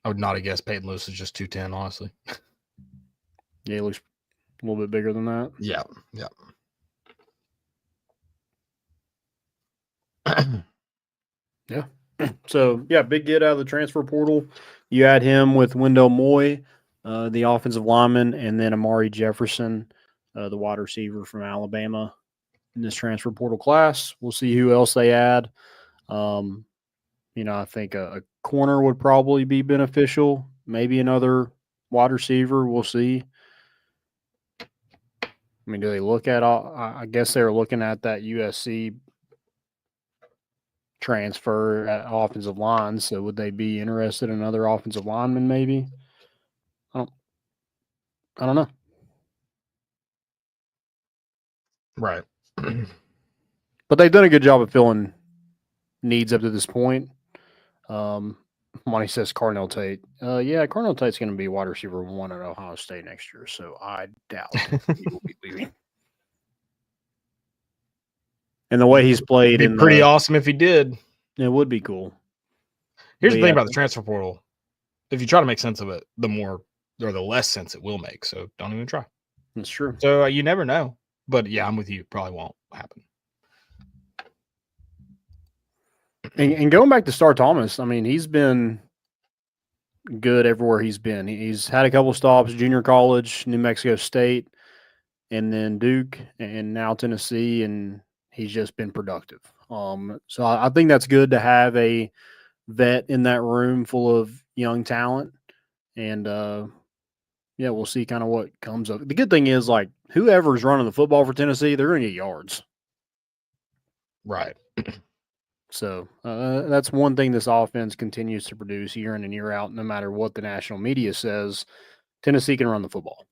I would not have guessed Peyton Lewis is just 210, honestly. Yeah, he looks a little bit bigger than that. Yeah. Yeah. So, yeah, big get out of the transfer portal. You add him with Wendell Moy, the offensive lineman, and then Amari Jefferson, the wide receiver from Alabama in this transfer portal class. We'll see who else they add. I think a corner would probably be beneficial. Maybe another wide receiver. We'll see. I mean, do they look at all? I guess they're looking at that USC transfer at offensive line. So would they be interested in another offensive lineman? Maybe. I don't know. Right. But they've done a good job of filling needs up to this point. Monty says Cardinal Tate. Yeah, Cardinal Tate's going to be wide receiver 1 at Ohio State next year, so I doubt he will be leaving. And the way he's played, It'd be pretty awesome if he did. It would be cool. Here's the thing about the transfer portal: if you try to make sense of it, the more or the less sense it will make. So don't even try. That's true. So you never know. But yeah, I'm with you. Probably won't happen. And going back to Star Thomas, I mean, he's been good everywhere he's been. He's had a couple stops: junior college, New Mexico State, and then Duke, and now Tennessee, and he's just been productive. So I think that's good to have a vet in that room full of young talent. And, yeah, we'll see kind of what comes of it. The good thing is, like, whoever's running the football for Tennessee, they're going to get yards. Right. So that's one thing this offense continues to produce year in and year out, no matter what the national media says. Tennessee can run the football.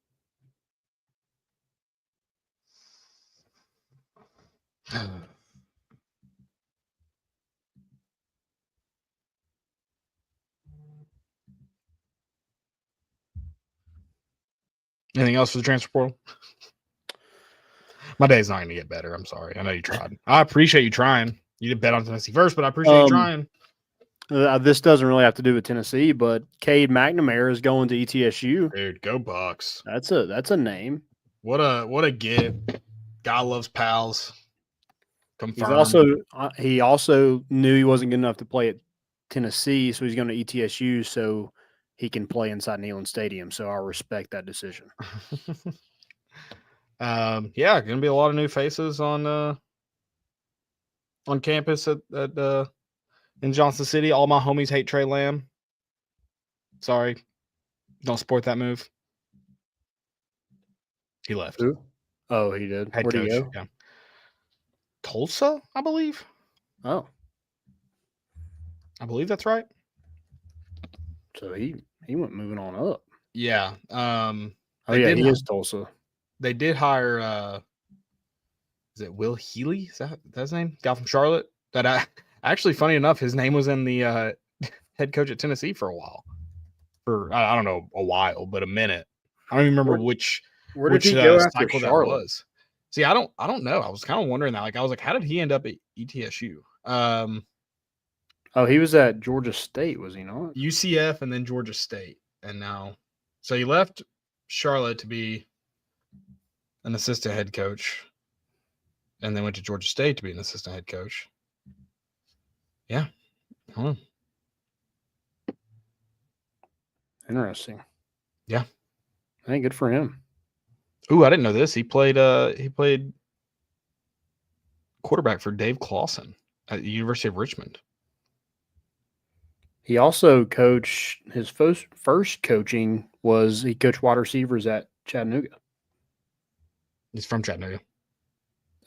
Anything else for the transfer portal? My day's not going to get better. I'm sorry. I know you tried. I appreciate you trying. You did bet on Tennessee first, but I appreciate you trying. This doesn't really have to do with Tennessee, but Cade McNamara is going to ETSU. Dude, go Bucks. That's a name. What a get. God loves pals. Confirmed. He also knew he wasn't good enough to play at Tennessee, so he's going to ETSU so he can play inside Neyland Stadium. So I respect that decision. Yeah, going to be a lot of new faces on campus in Johnson City. All my homies hate Trey Lamb. Sorry, don't support that move. He left. Who? Oh, he did. Head Where'd coach. he go? Yeah. Tulsa, I believe. Oh, I believe that's right. so he went moving on up. Yeah. He is Tulsa. They did hire. Is it Will Healy? Is that his name? Guy from Charlotte. Actually, funny enough, his name was in the head coach at Tennessee for a while. I don't know, a while, but a minute. I don't even remember which he go after cycle that Charlotte? was. See, I don't know. I was kind of wondering that. Like, I was like, how did he end up at ETSU? He was at Georgia State, was he not? UCF and then Georgia State, and now, so he left Charlotte to be an assistant head coach, and then went to Georgia State to be an assistant head coach. Yeah. Interesting. Yeah. I think good for him. Ooh, I didn't know this. He played quarterback for Dave Clawson at the University of Richmond. He also coached his first coaching was he coached wide receivers at Chattanooga. He's from Chattanooga.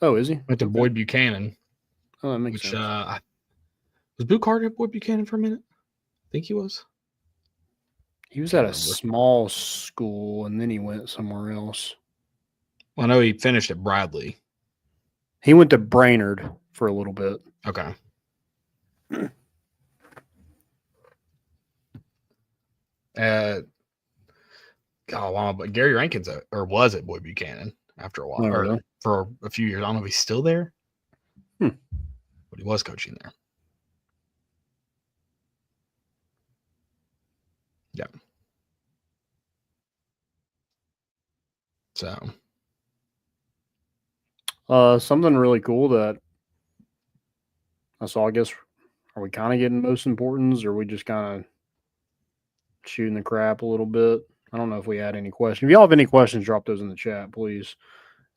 Oh, is he? Went to Boyd Buchanan. Oh, that makes Which sense. was Boo Carter at Boyd Buchanan for a minute? I think he was. He was at a small school and then he went somewhere else. Well, I know he finished at Bradley. He went to Brainerd for a little bit. Okay. But Gary Rankin's was at Boyd Buchanan after a while, Oh, or really? for a few years. I don't know if he's still there, but he was coaching there. Yeah. So, something really cool that I saw. I guess, are we kind of getting most importance, or are we just kind of shooting the crap a little bit? I don't know if we had any questions. If y'all have any questions, drop those in the chat, please.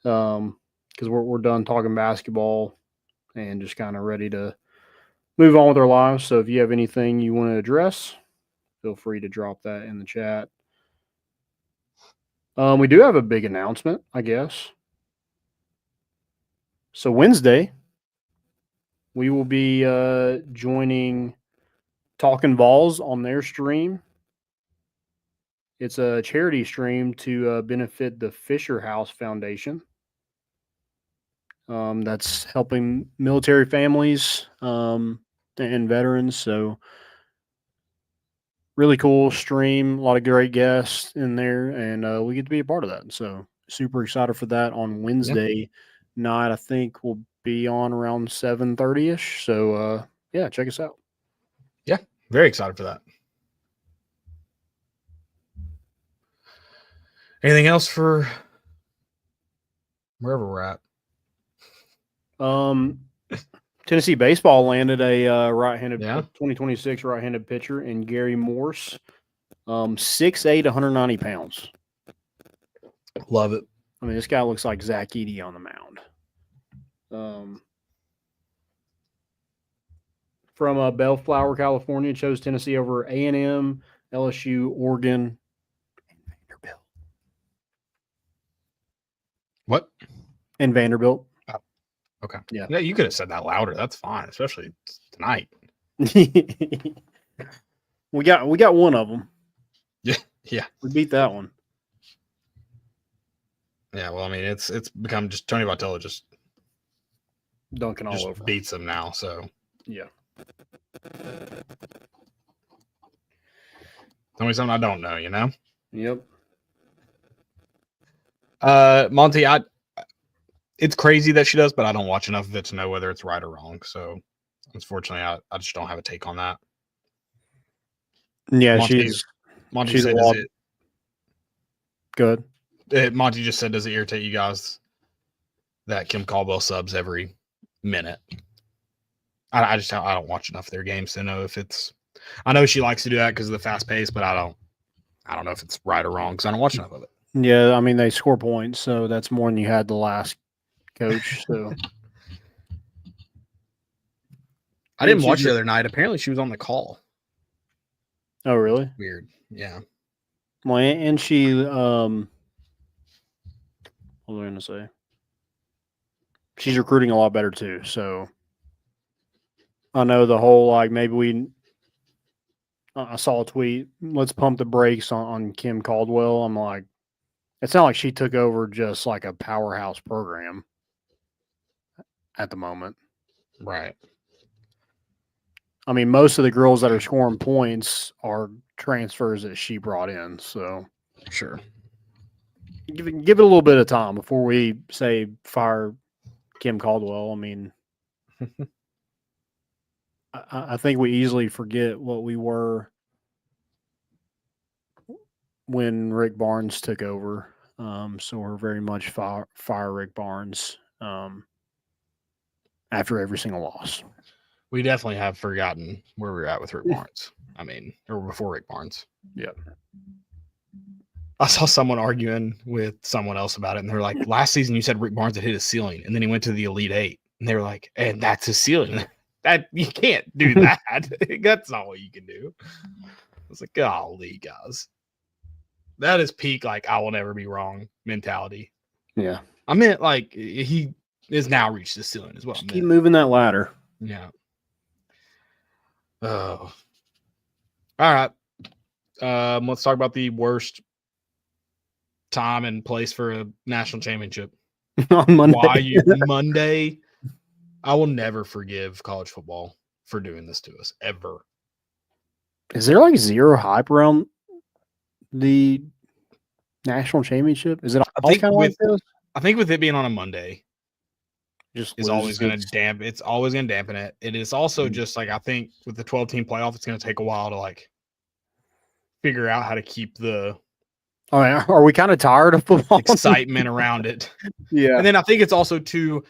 Because we're done talking basketball and just kind of ready to move on with our lives. So if you have anything you want to address, feel free to drop that in the chat. We do have a big announcement, I guess. So Wednesday, we will be joining Talking Vols on their stream. It's a charity stream to benefit the Fisher House Foundation. That's helping military families and veterans. So really cool stream, a lot of great guests in there, and we get to be a part of that. So super excited for that on Wednesday night. I think we'll be on around 7:30ish. So yeah, check us out. yeah, very excited for that. Anything else for wherever we're at? Tennessee baseball landed a right-handed 2026 right-handed pitcher in Gary Morse, 6'8", 190 pounds. Love it. I mean, this guy looks like Zach Eady on the mound. From Bellflower, California, chose Tennessee over A&M, LSU, Oregon, and Vanderbilt. What? And Vanderbilt. Oh, okay. Yeah. Yeah, you could have said that louder. That's fine, especially tonight. we got one of them. Yeah. We beat that one. Yeah, well, I mean, it's become just Tony Vitello just dunking all over. Beats them now, so yeah. Tell me something I don't know, you know? Yep. Monty, it's crazy that she does, but I don't watch enough of it to know whether it's right or wrong. So, unfortunately, I just don't have a take on that. Yeah, Monty said, does it good? Monty just said, does it irritate you guys that Kim Caldwell subs every minute? I don't watch enough of their games to know if it's. I know she likes to do that because of the fast pace, but I don't know if it's right or wrong because I don't watch enough of it. Yeah, I mean they score points, so that's more than you had the last coach. So I didn't watch the other night. Apparently, she was on the call. Oh, really? Weird. Yeah. Well, and she what was I going to say? She's recruiting a lot better too. So I know the whole maybe I saw a tweet. Let's pump the brakes on Kim Caldwell. I'm like, it's not like she took over just like a powerhouse program at the moment. Right. I mean, most of the girls that are scoring points are transfers that she brought in. So sure. Give it a little bit of time before we say fire Kim Caldwell. I mean, I think we easily forget what we were when Rick Barnes took over. So we're very much fire Rick Barnes after every single loss. We definitely have forgotten where we're at with Rick Barnes. I mean, or before Rick Barnes. Yep. I saw someone arguing with someone else about it, and they're like, last season you said Rick Barnes had hit his ceiling, and then he went to the Elite Eight. And they were like, and that's his ceiling. That you can't do that. That's not what you can do. I was like, golly, guys. That is peak, I will never be wrong mentality. Yeah. I meant he has now reached the ceiling as well. Just keep moving that ladder. Yeah. Oh. All right. Let's talk about the worst time and place for a national championship. On Monday. Why Monday? I will never forgive college football for doing this to us ever. Is there like zero hype around the national championship? Is it all kind of like this? I think with it being on a Monday, Just is always going to dampen. It's always going to dampen it. It is also just like I think with the 12-team playoff, it's going to take a while to like figure out how to keep the are we kind of tired of football excitement around it? Yeah, and then I think it's also two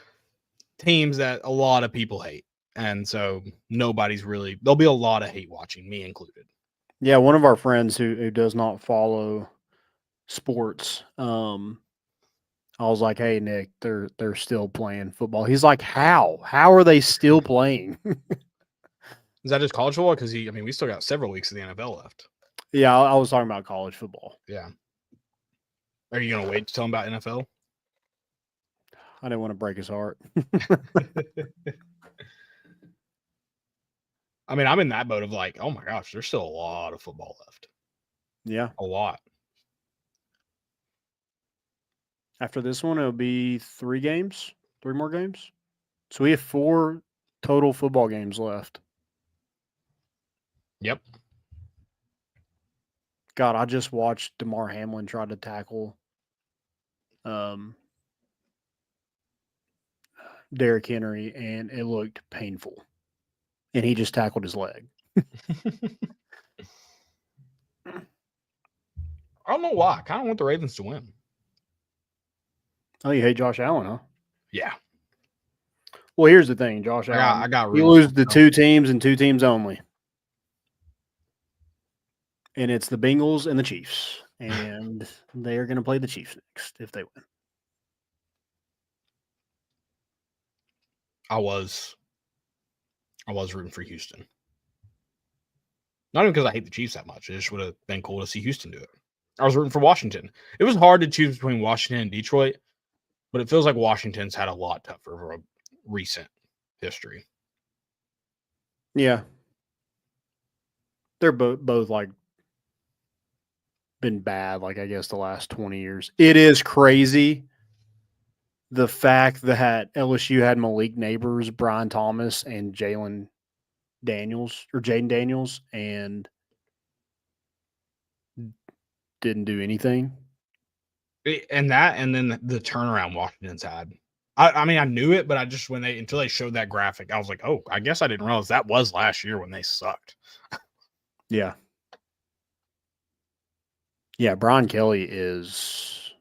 teams that a lot of people hate, and so nobody's really. There'll be a lot of hate watching, me included. Yeah, one of our friends who does not follow sports, I was like, "Hey, Nick, they're still playing football." He's like, "How? How are they still playing?" Is that just college football? Because we still got several weeks of the NFL left. Yeah, I was talking about college football. Yeah. Are you gonna wait to tell him about NFL? I didn't want to break his heart. I mean, I'm in that boat of like, oh my gosh, there's still a lot of football left. Yeah. A lot. After this one, it'll be 3 more games. So we have 4 total football games left. Yep. God, I just watched DeMar Hamlin try to tackle Derrick Henry, and it looked painful. And he just tackled his leg. I don't know why. I kind of want the Ravens to win. Oh, you hate Josh Allen, huh? Yeah. Well, here's the thing, Josh Allen. I got you lose to 2 teams and 2 teams only. And it's the Bengals and the Chiefs. And they are going to play the Chiefs next if they win. I was rooting for Houston. Not even because I hate the Chiefs that much. It just would have been cool to see Houston do it. I was rooting for Washington. It was hard to choose between Washington and Detroit, but it feels like Washington's had a lot tougher for a recent history. Yeah. They're both like been bad, like I guess the last 20 years. It is crazy the fact that LSU had Malik Neighbors, Brian Thomas, and Jaden Daniels, and didn't do anything. And then the turnaround Washington's had. I mean, I knew it, but until they showed that graphic, I was like, oh, I guess I didn't realize that was last year when they sucked. Yeah. Yeah, Brian Kelly is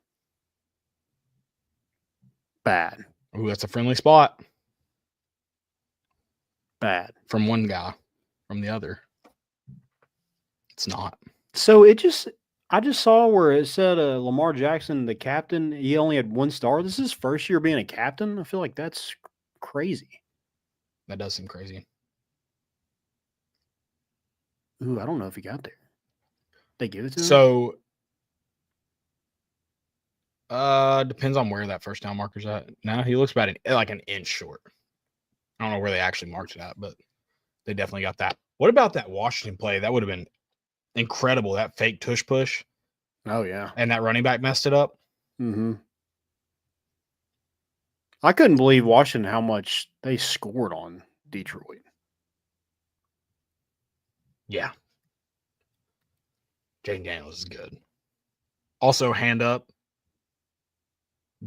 bad. Ooh, that's a friendly spot. Bad. From one guy, from the other. It's not. So I just saw where it said Lamar Jackson, the captain, he only had 1 star. This is his first year being a captain. I feel like that's crazy. That does seem crazy. Ooh, I don't know if he got there. They give it to him? So, depends on where that first down marker's at. Now he looks about an inch short. I don't know where they actually marked it at, but they definitely got that. What about that Washington play? That would have been incredible. That fake tush push. Oh, yeah. And that running back messed it up. Mm-hmm. I couldn't believe Washington how much they scored on Detroit. Yeah. Jaden Daniels is good. Also, hand up.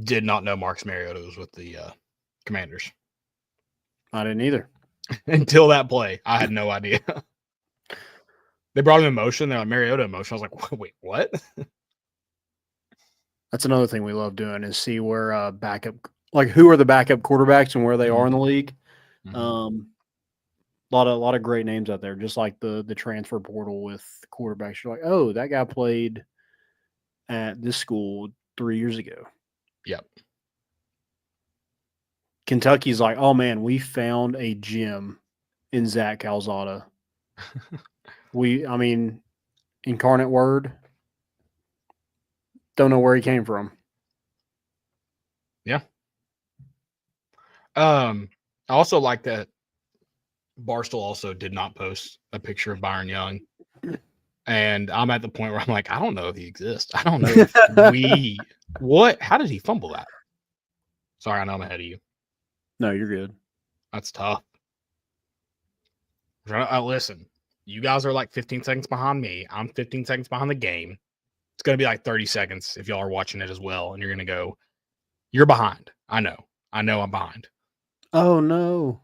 Did not know Marcus Mariota was with the Commanders. I didn't either. Until that play. I had no idea. They brought him in motion. They're like, Mariota in motion. I was like, wait, what? That's another thing we love doing is see where who are the backup quarterbacks and where they are in the league. Mm-hmm. A lot of great names out there, just like the transfer portal with quarterbacks. You're like, oh, that guy played at this school 3 years ago. Yep. Kentucky's like, oh man, we found a gem in Zach Calzada. Incarnate Word. Don't know where he came from. Yeah. I also like that Barstool also did not post a picture of Byron Young And I'm at the point where I'm like, I don't know if he exists. I don't know if what? How did he fumble that? Sorry, I know I'm ahead of you. No, you're good. That's tough. Listen, you guys are like 15 seconds behind me. I'm 15 seconds behind the game. It's going to be like 30 seconds if y'all are watching it as well. And you're going to go, you're behind. I know I'm behind. Oh, no.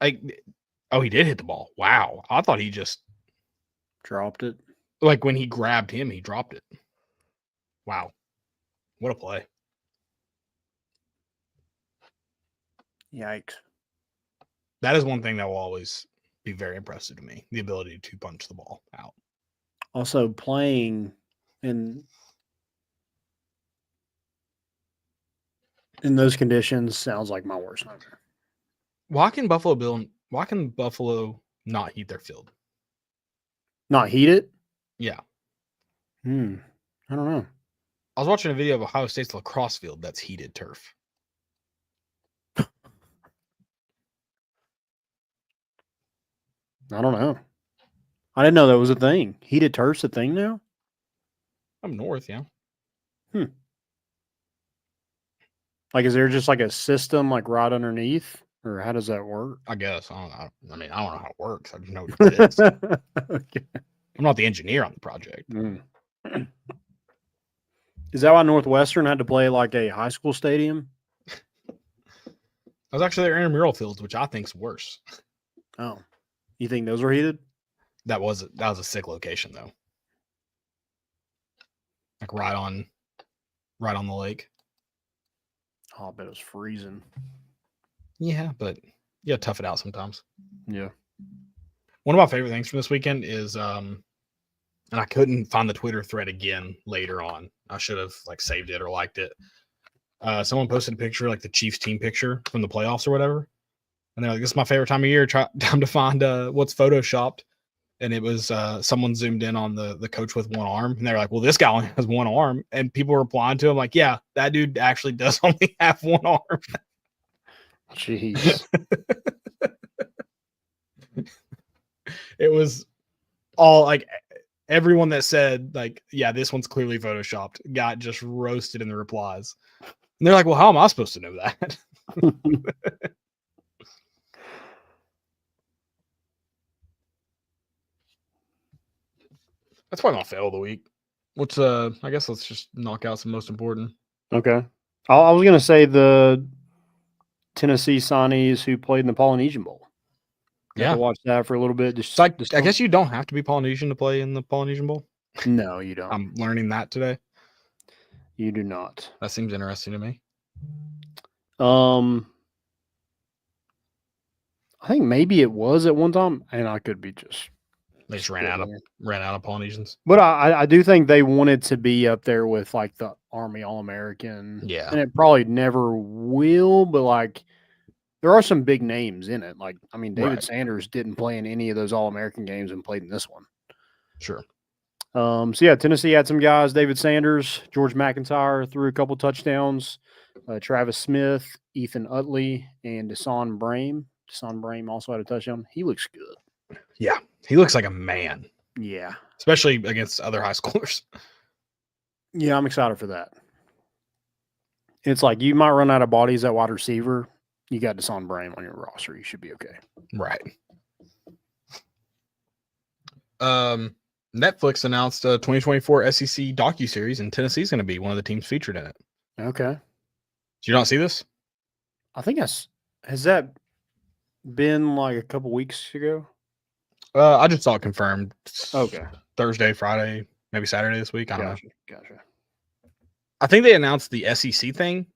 He did hit the ball. Wow. I thought he just dropped it. Like when he grabbed him, he dropped it. Wow. What a play. Yikes. That is one thing that will always be very impressive to me, the ability to punch the ball out. Also, playing in those conditions sounds like my worst nightmare. Why can Buffalo not heat their field? Not heat it? Yeah. I don't know. I was watching a video of Ohio State's lacrosse field that's heated turf. I don't know. I didn't know that was a thing. Heated turf's a thing now? Up north, yeah. Like, is there just like a system like right underneath? Or how does that work? I guess. I don't know how it works. I just know what it is. Okay. I'm not the engineer on the project. Is that why Northwestern had to play like a high school stadium? I was actually their intramural fields, which I think's worse. Oh. You think those were heated? That was a sick location though. Like right on the lake. Oh, I bet it was freezing. Yeah, but you gotta tough it out sometimes. Yeah. One of my favorite things from this weekend is and I couldn't find the Twitter thread again later on. I should have like saved it or liked it. Someone posted a picture, like the Chiefs team picture from the playoffs or whatever. And they're like, this is my favorite time of year. Time to find what's photoshopped. And it was someone zoomed in on the coach with one arm. And they're like, well, this guy only has one arm. And people were replying to him like, yeah, that dude actually does only have one arm. Jeez. It was all like everyone that said like, yeah, this one's clearly photoshopped got just roasted in the replies. And they're like, well, how am I supposed to know that? That's probably my fail of the week. Which I guess let's just knock out some most important. Okay. I was gonna say the Tennessee signees who played in the Polynesian Bowl. Got to watch that for a little bit. Just I guess you don't have to be Polynesian to play in the Polynesian Bowl. No, you don't. I'm learning that today. You do not. That seems interesting to me. I think maybe it was at one time, and I could be just. They just ran out of Polynesians. But I do think they wanted to be up there with like the Army All-American. Yeah. And it probably never will, but like there are some big names in it. Like, I mean, David Sanders didn't play in any of those All-American games and played in this one. Sure. So yeah, Tennessee had some guys. David Sanders, George McIntyre threw a couple touchdowns. Travis Smith, Ethan Utley, and Deshaun Brame. Deshaun Brame also had a touchdown. He looks good. Yeah. He looks like a man. Yeah. Especially against other high schoolers. Yeah, I'm excited for that. It's like you might run out of bodies at wide receiver. You got Deshaun Brame on your roster. You should be okay. Right. Netflix announced a 2024 SEC docuseries, and Tennessee's going to be one of the teams featured in it. Okay. Did you not see this? I think has that been like a couple weeks ago? I just saw it confirmed. Okay. Thursday, Friday, maybe Saturday this week. I don't know. Gotcha. I think they announced the SEC thing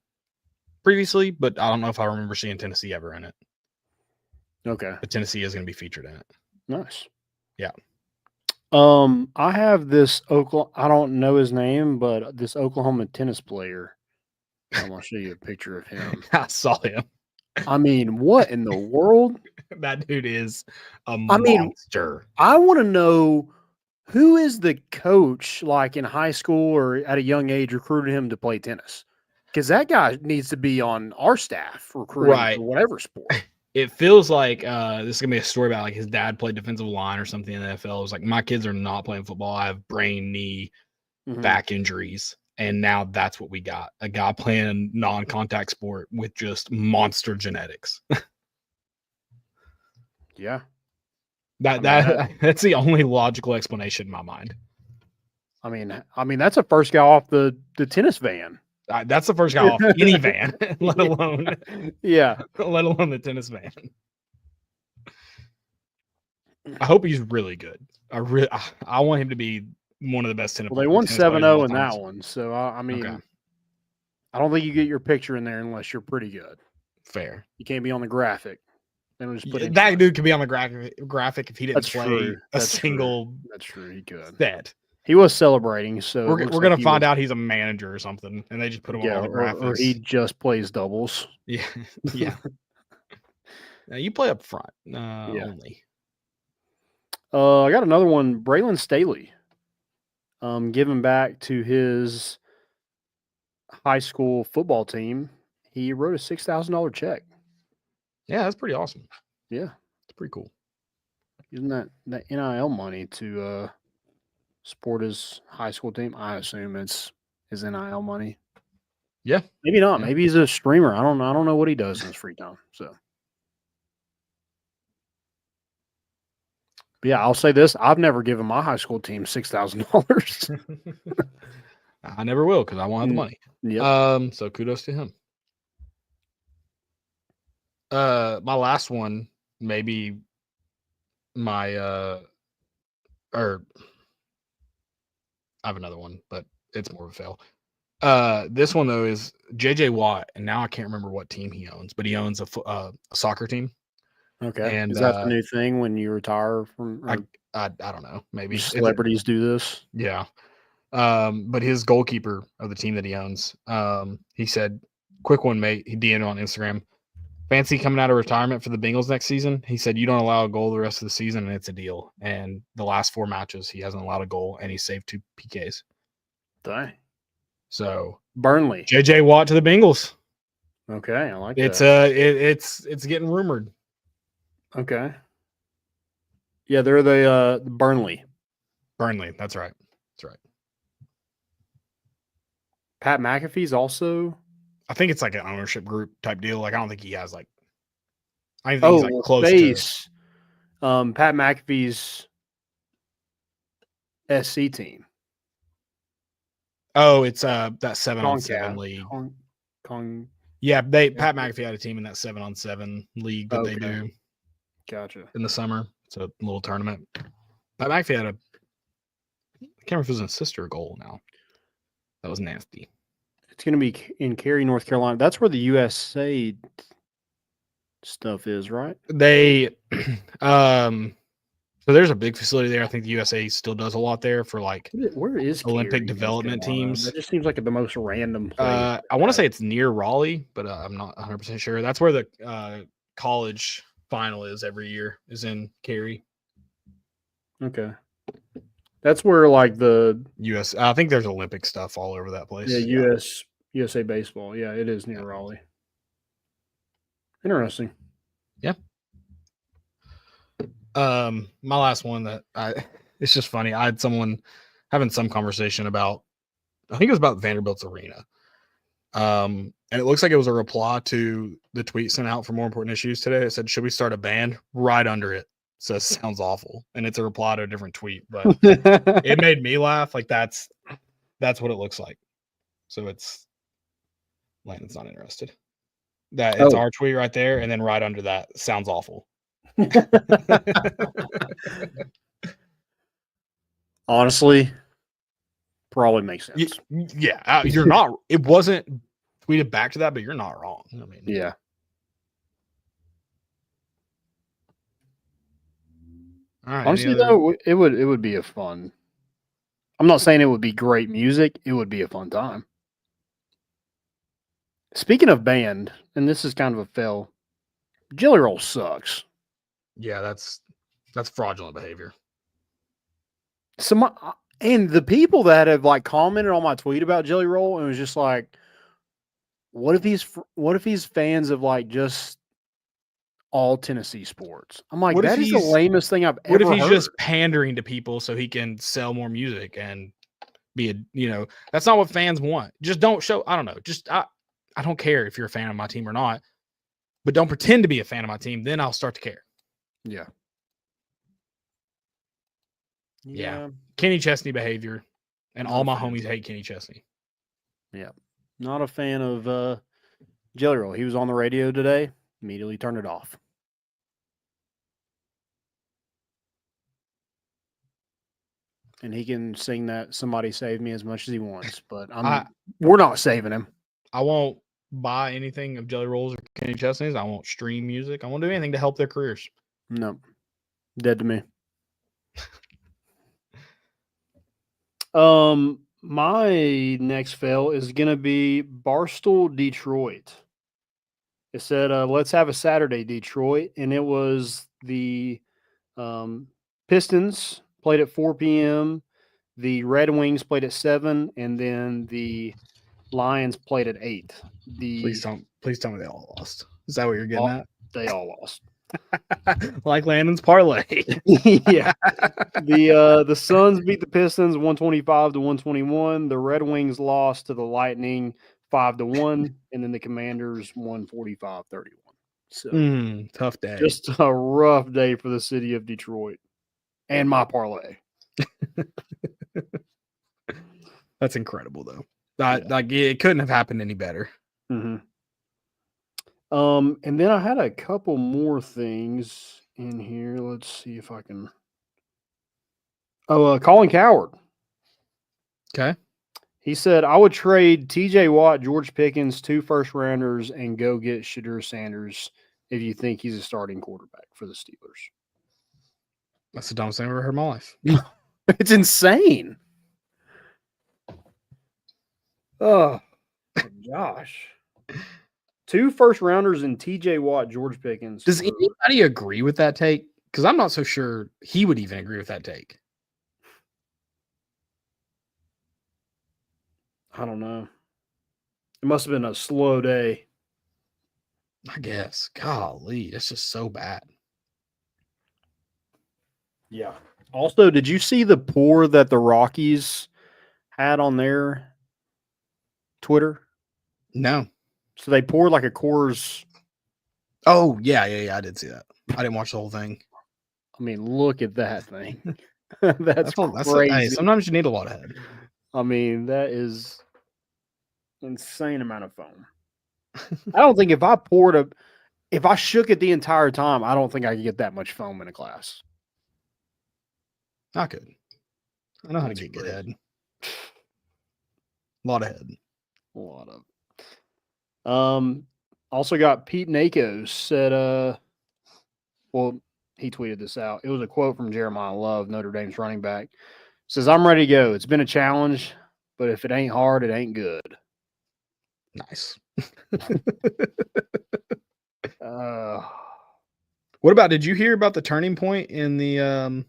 previously, but I don't know if I remember seeing Tennessee ever in it. Okay. But Tennessee is going to be featured in it. Nice. Yeah. I have this I don't know his name, but this Oklahoma tennis player. I'm going to show you a picture of him. I saw him. I mean, what in the world? That dude is a monster. I want to know who is the coach like in high school or at a young age recruited him to play tennis? Because that guy needs to be on our staff recruiting for whatever sport. it feels like this is gonna be a story about like his dad played defensive line or something in the NFL. It was like, my kids are not playing football. I have brain, knee, back injuries. And now that's what we got. A guy playing a non-contact sport with just monster genetics. Yeah. That's the only logical explanation in my mind. I mean, that's a first guy off the tennis van. That's the first guy off any van, let alone the tennis van. I hope he's really good. I want him to be one of the best tennis. Well, they won tennis players 7-0 of in all that time. one, so I mean, Okay. I don't think you get your picture in there unless you're pretty good. Fair. You can't be on the graphic. Then just put That dude could be on the graphic if he didn't That's play true. a That's single true. That's true. He could. set. He was celebrating, so We're gonna find out he's a manager or something, and they just put him on all the graphics. or he just plays doubles. Yeah. Now you play up front only. I got another one. Braylon Staley, giving back to his high school football team. He wrote a $6,000 check. Yeah, that's pretty awesome. Yeah, it's pretty cool. Using that NIL money to support his high school team. I assume it's his NIL money. Yeah, maybe not. Yeah. Maybe he's a streamer. I don't know what he does in his free time. So, but yeah, I'll say this: I've never given my high school team $6,000. I never will because I won't have the money. Yep. So kudos to him. My last one, maybe my or I have another one, but it's more of a fail. This one though is JJ Watt, and now I can't remember what team he owns, but he owns a soccer team. Okay, and is that the new thing when you retire from? I don't know. Maybe celebrities do this. Yeah. But his goalkeeper of the team that he owns, he said, "Quick one, mate." He DM'd on Instagram. Fancy coming out of retirement for the Bengals next season. He said, "You don't allow a goal the rest of the season, and it's a deal." And the last 4 matches, he hasn't allowed a goal, and he saved 2 PKs. Dang. So Burnley, JJ Watt to the Bengals. Okay, I like it's that. It's getting rumored. Okay. Yeah, they're the Burnley. Burnley, that's right. That's right. Pat McAfee's also. I think it's like an ownership group type deal. Like I don't think he has like. I think he's like close to. Pat McAfee's SC team. Oh, it's that 7-on-7 league. Yeah, Pat McAfee had a team in that 7-on-7 league that they do. Gotcha. In the summer, it's a little tournament. Pat McAfee had I can't remember if it was an assist or a goal now. That was nasty. It's going to be in Cary, North Carolina. That's where the USA stuff is, right? They, so there's a big facility there. I think the USA still does a lot there for like where is Olympic Cary, development teams. That just seems like the most random place. I want to say it's near Raleigh, but I'm not 100% sure. That's where the college final is every year, is in Cary. Okay. That's where like the US. I think there's Olympic stuff all over that place. Yeah, USA baseball. Yeah, it is near Raleigh. Interesting. Yeah. My last one that it's just funny. I had someone having some conversation about, I think it was about Vanderbilt's arena. And it looks like it was a reply to the tweet sent out for More Important Issues today. It said, "Should we start a band?" Right under it says "sounds awful," and it's a reply to a different tweet, but it made me laugh. Like that's what it looks like. So it's Landon's not interested. That it's our tweet right there, and then right under that, "sounds awful." Honestly, probably makes sense. Yeah, you're not. It wasn't tweeted back to that, but you're not wrong. I mean, yeah. All right, honestly, though, it would be a fun. I'm not saying it would be great music. It would be a fun time. Speaking of band, and this is kind of a fail, Jelly Roll sucks. Yeah, that's fraudulent behavior. And the people that have like commented on my tweet about Jelly Roll, and it was just like, what if he's fans of like just all Tennessee sports. I'm like, What if that is the he's- lamest thing I've What ever if he's heard. just pandering to people so he can sell more music and be that's not what fans want. Just don't show. I don't know. Just I don't care if you're a fan of my team or not, but don't pretend to be a fan of my team. Then I'll start to care. Yeah. Yeah. Kenny Chesney behavior, and all my homies hate Kenny Chesney. Yeah. Not a fan of Jelly Roll. He was on the radio today. Immediately turned it off. And he can sing that "Somebody Save Me" as much as he wants, but we're not saving him. I won't buy anything of Jelly Rolls or Kenny Chesney's. I won't stream music. I won't do anything to help their careers. No. Dead to me. My next fail is gonna be Barstool Detroit. It said, let's have a Saturday, Detroit. And it was the Pistons played at 4 p.m. The Red Wings played at 7, and then the Lions played at 8. Please tell me they all lost. Is that what you're getting at? They all lost. Like Landon's parlay. Yeah. The Suns beat the Pistons 125-121. The Red Wings lost to the Lightning 5-1, and then the Commanders won 45-31. So tough day. Just a rough day for the city of Detroit and my parlay. That's incredible, though. Like it couldn't have happened any better. Mm-hmm. And then I had a couple more things in here. Let's see if I can. Colin Coward. Okay. He said, I would trade TJ Watt, George Pickens, 2 first-rounders, and go get Shadur Sanders if you think he's a starting quarterback for the Steelers. That's the dumbest thing I've ever heard in my life. It's insane. Oh, my gosh. 2 first-rounders and TJ Watt, George Pickens. Does anybody agree with that take? Because I'm not so sure he would even agree with that take. I don't know. It must have been a slow day. I guess. Golly, that's just so bad. Yeah. Also, did you see the pour that the Rockies had on their Twitter? No. So they poured like a Coors. Oh, yeah. I did see that. I didn't watch the whole thing. I mean, look at that thing. That's crazy. Hey, sometimes you need a lot of head. I mean, that is insane amount of foam. I don't think if I shook it the entire time, I don't think I could get that much foam in a glass. I could. I know how to get good head. A lot of head. A lot of. Also got Pete Nakos said, well, he tweeted this out. It was a quote from Jeremiah Love, Notre Dame's running back. Says, I'm ready to go. It's been a challenge, but if it ain't hard, it ain't good. Nice. What about, did you hear about the turning point in the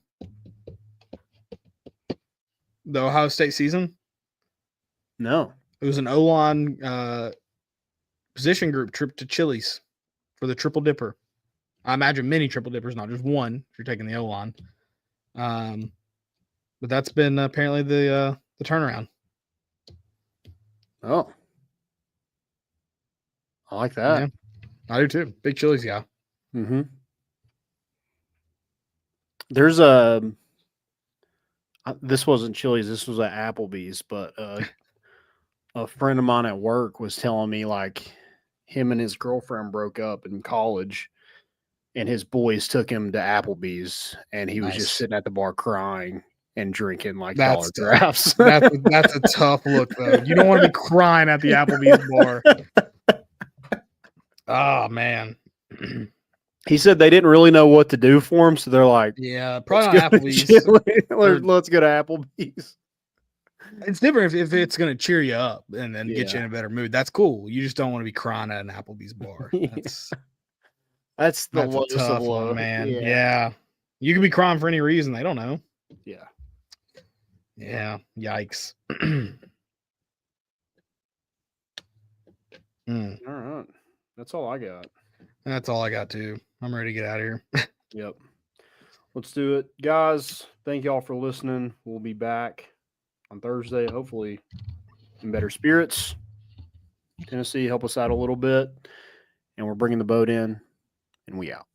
Ohio State season? No. It was an O-line position group trip to Chili's for the triple dipper. I imagine many triple dippers, not just one, if you're taking the O-line. But that's been apparently the turnaround. Oh. I like that. Yeah, I do too. Big Chili's guy. Mm-hmm. There's this wasn't Chili's, this was at Applebee's, but a friend of mine at work was telling me like him and his girlfriend broke up in college and his boys took him to Applebee's and he was just sitting at the bar crying and drinking like dollar drafts. That's a tough look though. You don't want to be crying at the Applebee's bar. Oh man. He said they didn't really know what to do for him, so they're like, yeah, probably not Applebee's. Let's go to Applebee's. It's different if it's going to cheer you up and then get you in a better mood. That's cool. You just don't want to be crying at an Applebee's bar. That's the lowest tough of low, one, man. Yeah. You could be crying for any reason. They don't know. Yeah. Yeah. Yikes. All right. That's all I got. That's all I got too. I'm ready to get out of here. Yep. Let's do it. Guys, thank y'all for listening. We'll be back on Thursday, hopefully in better spirits. Tennessee, help us out a little bit. And we're bringing the boat in, and we out.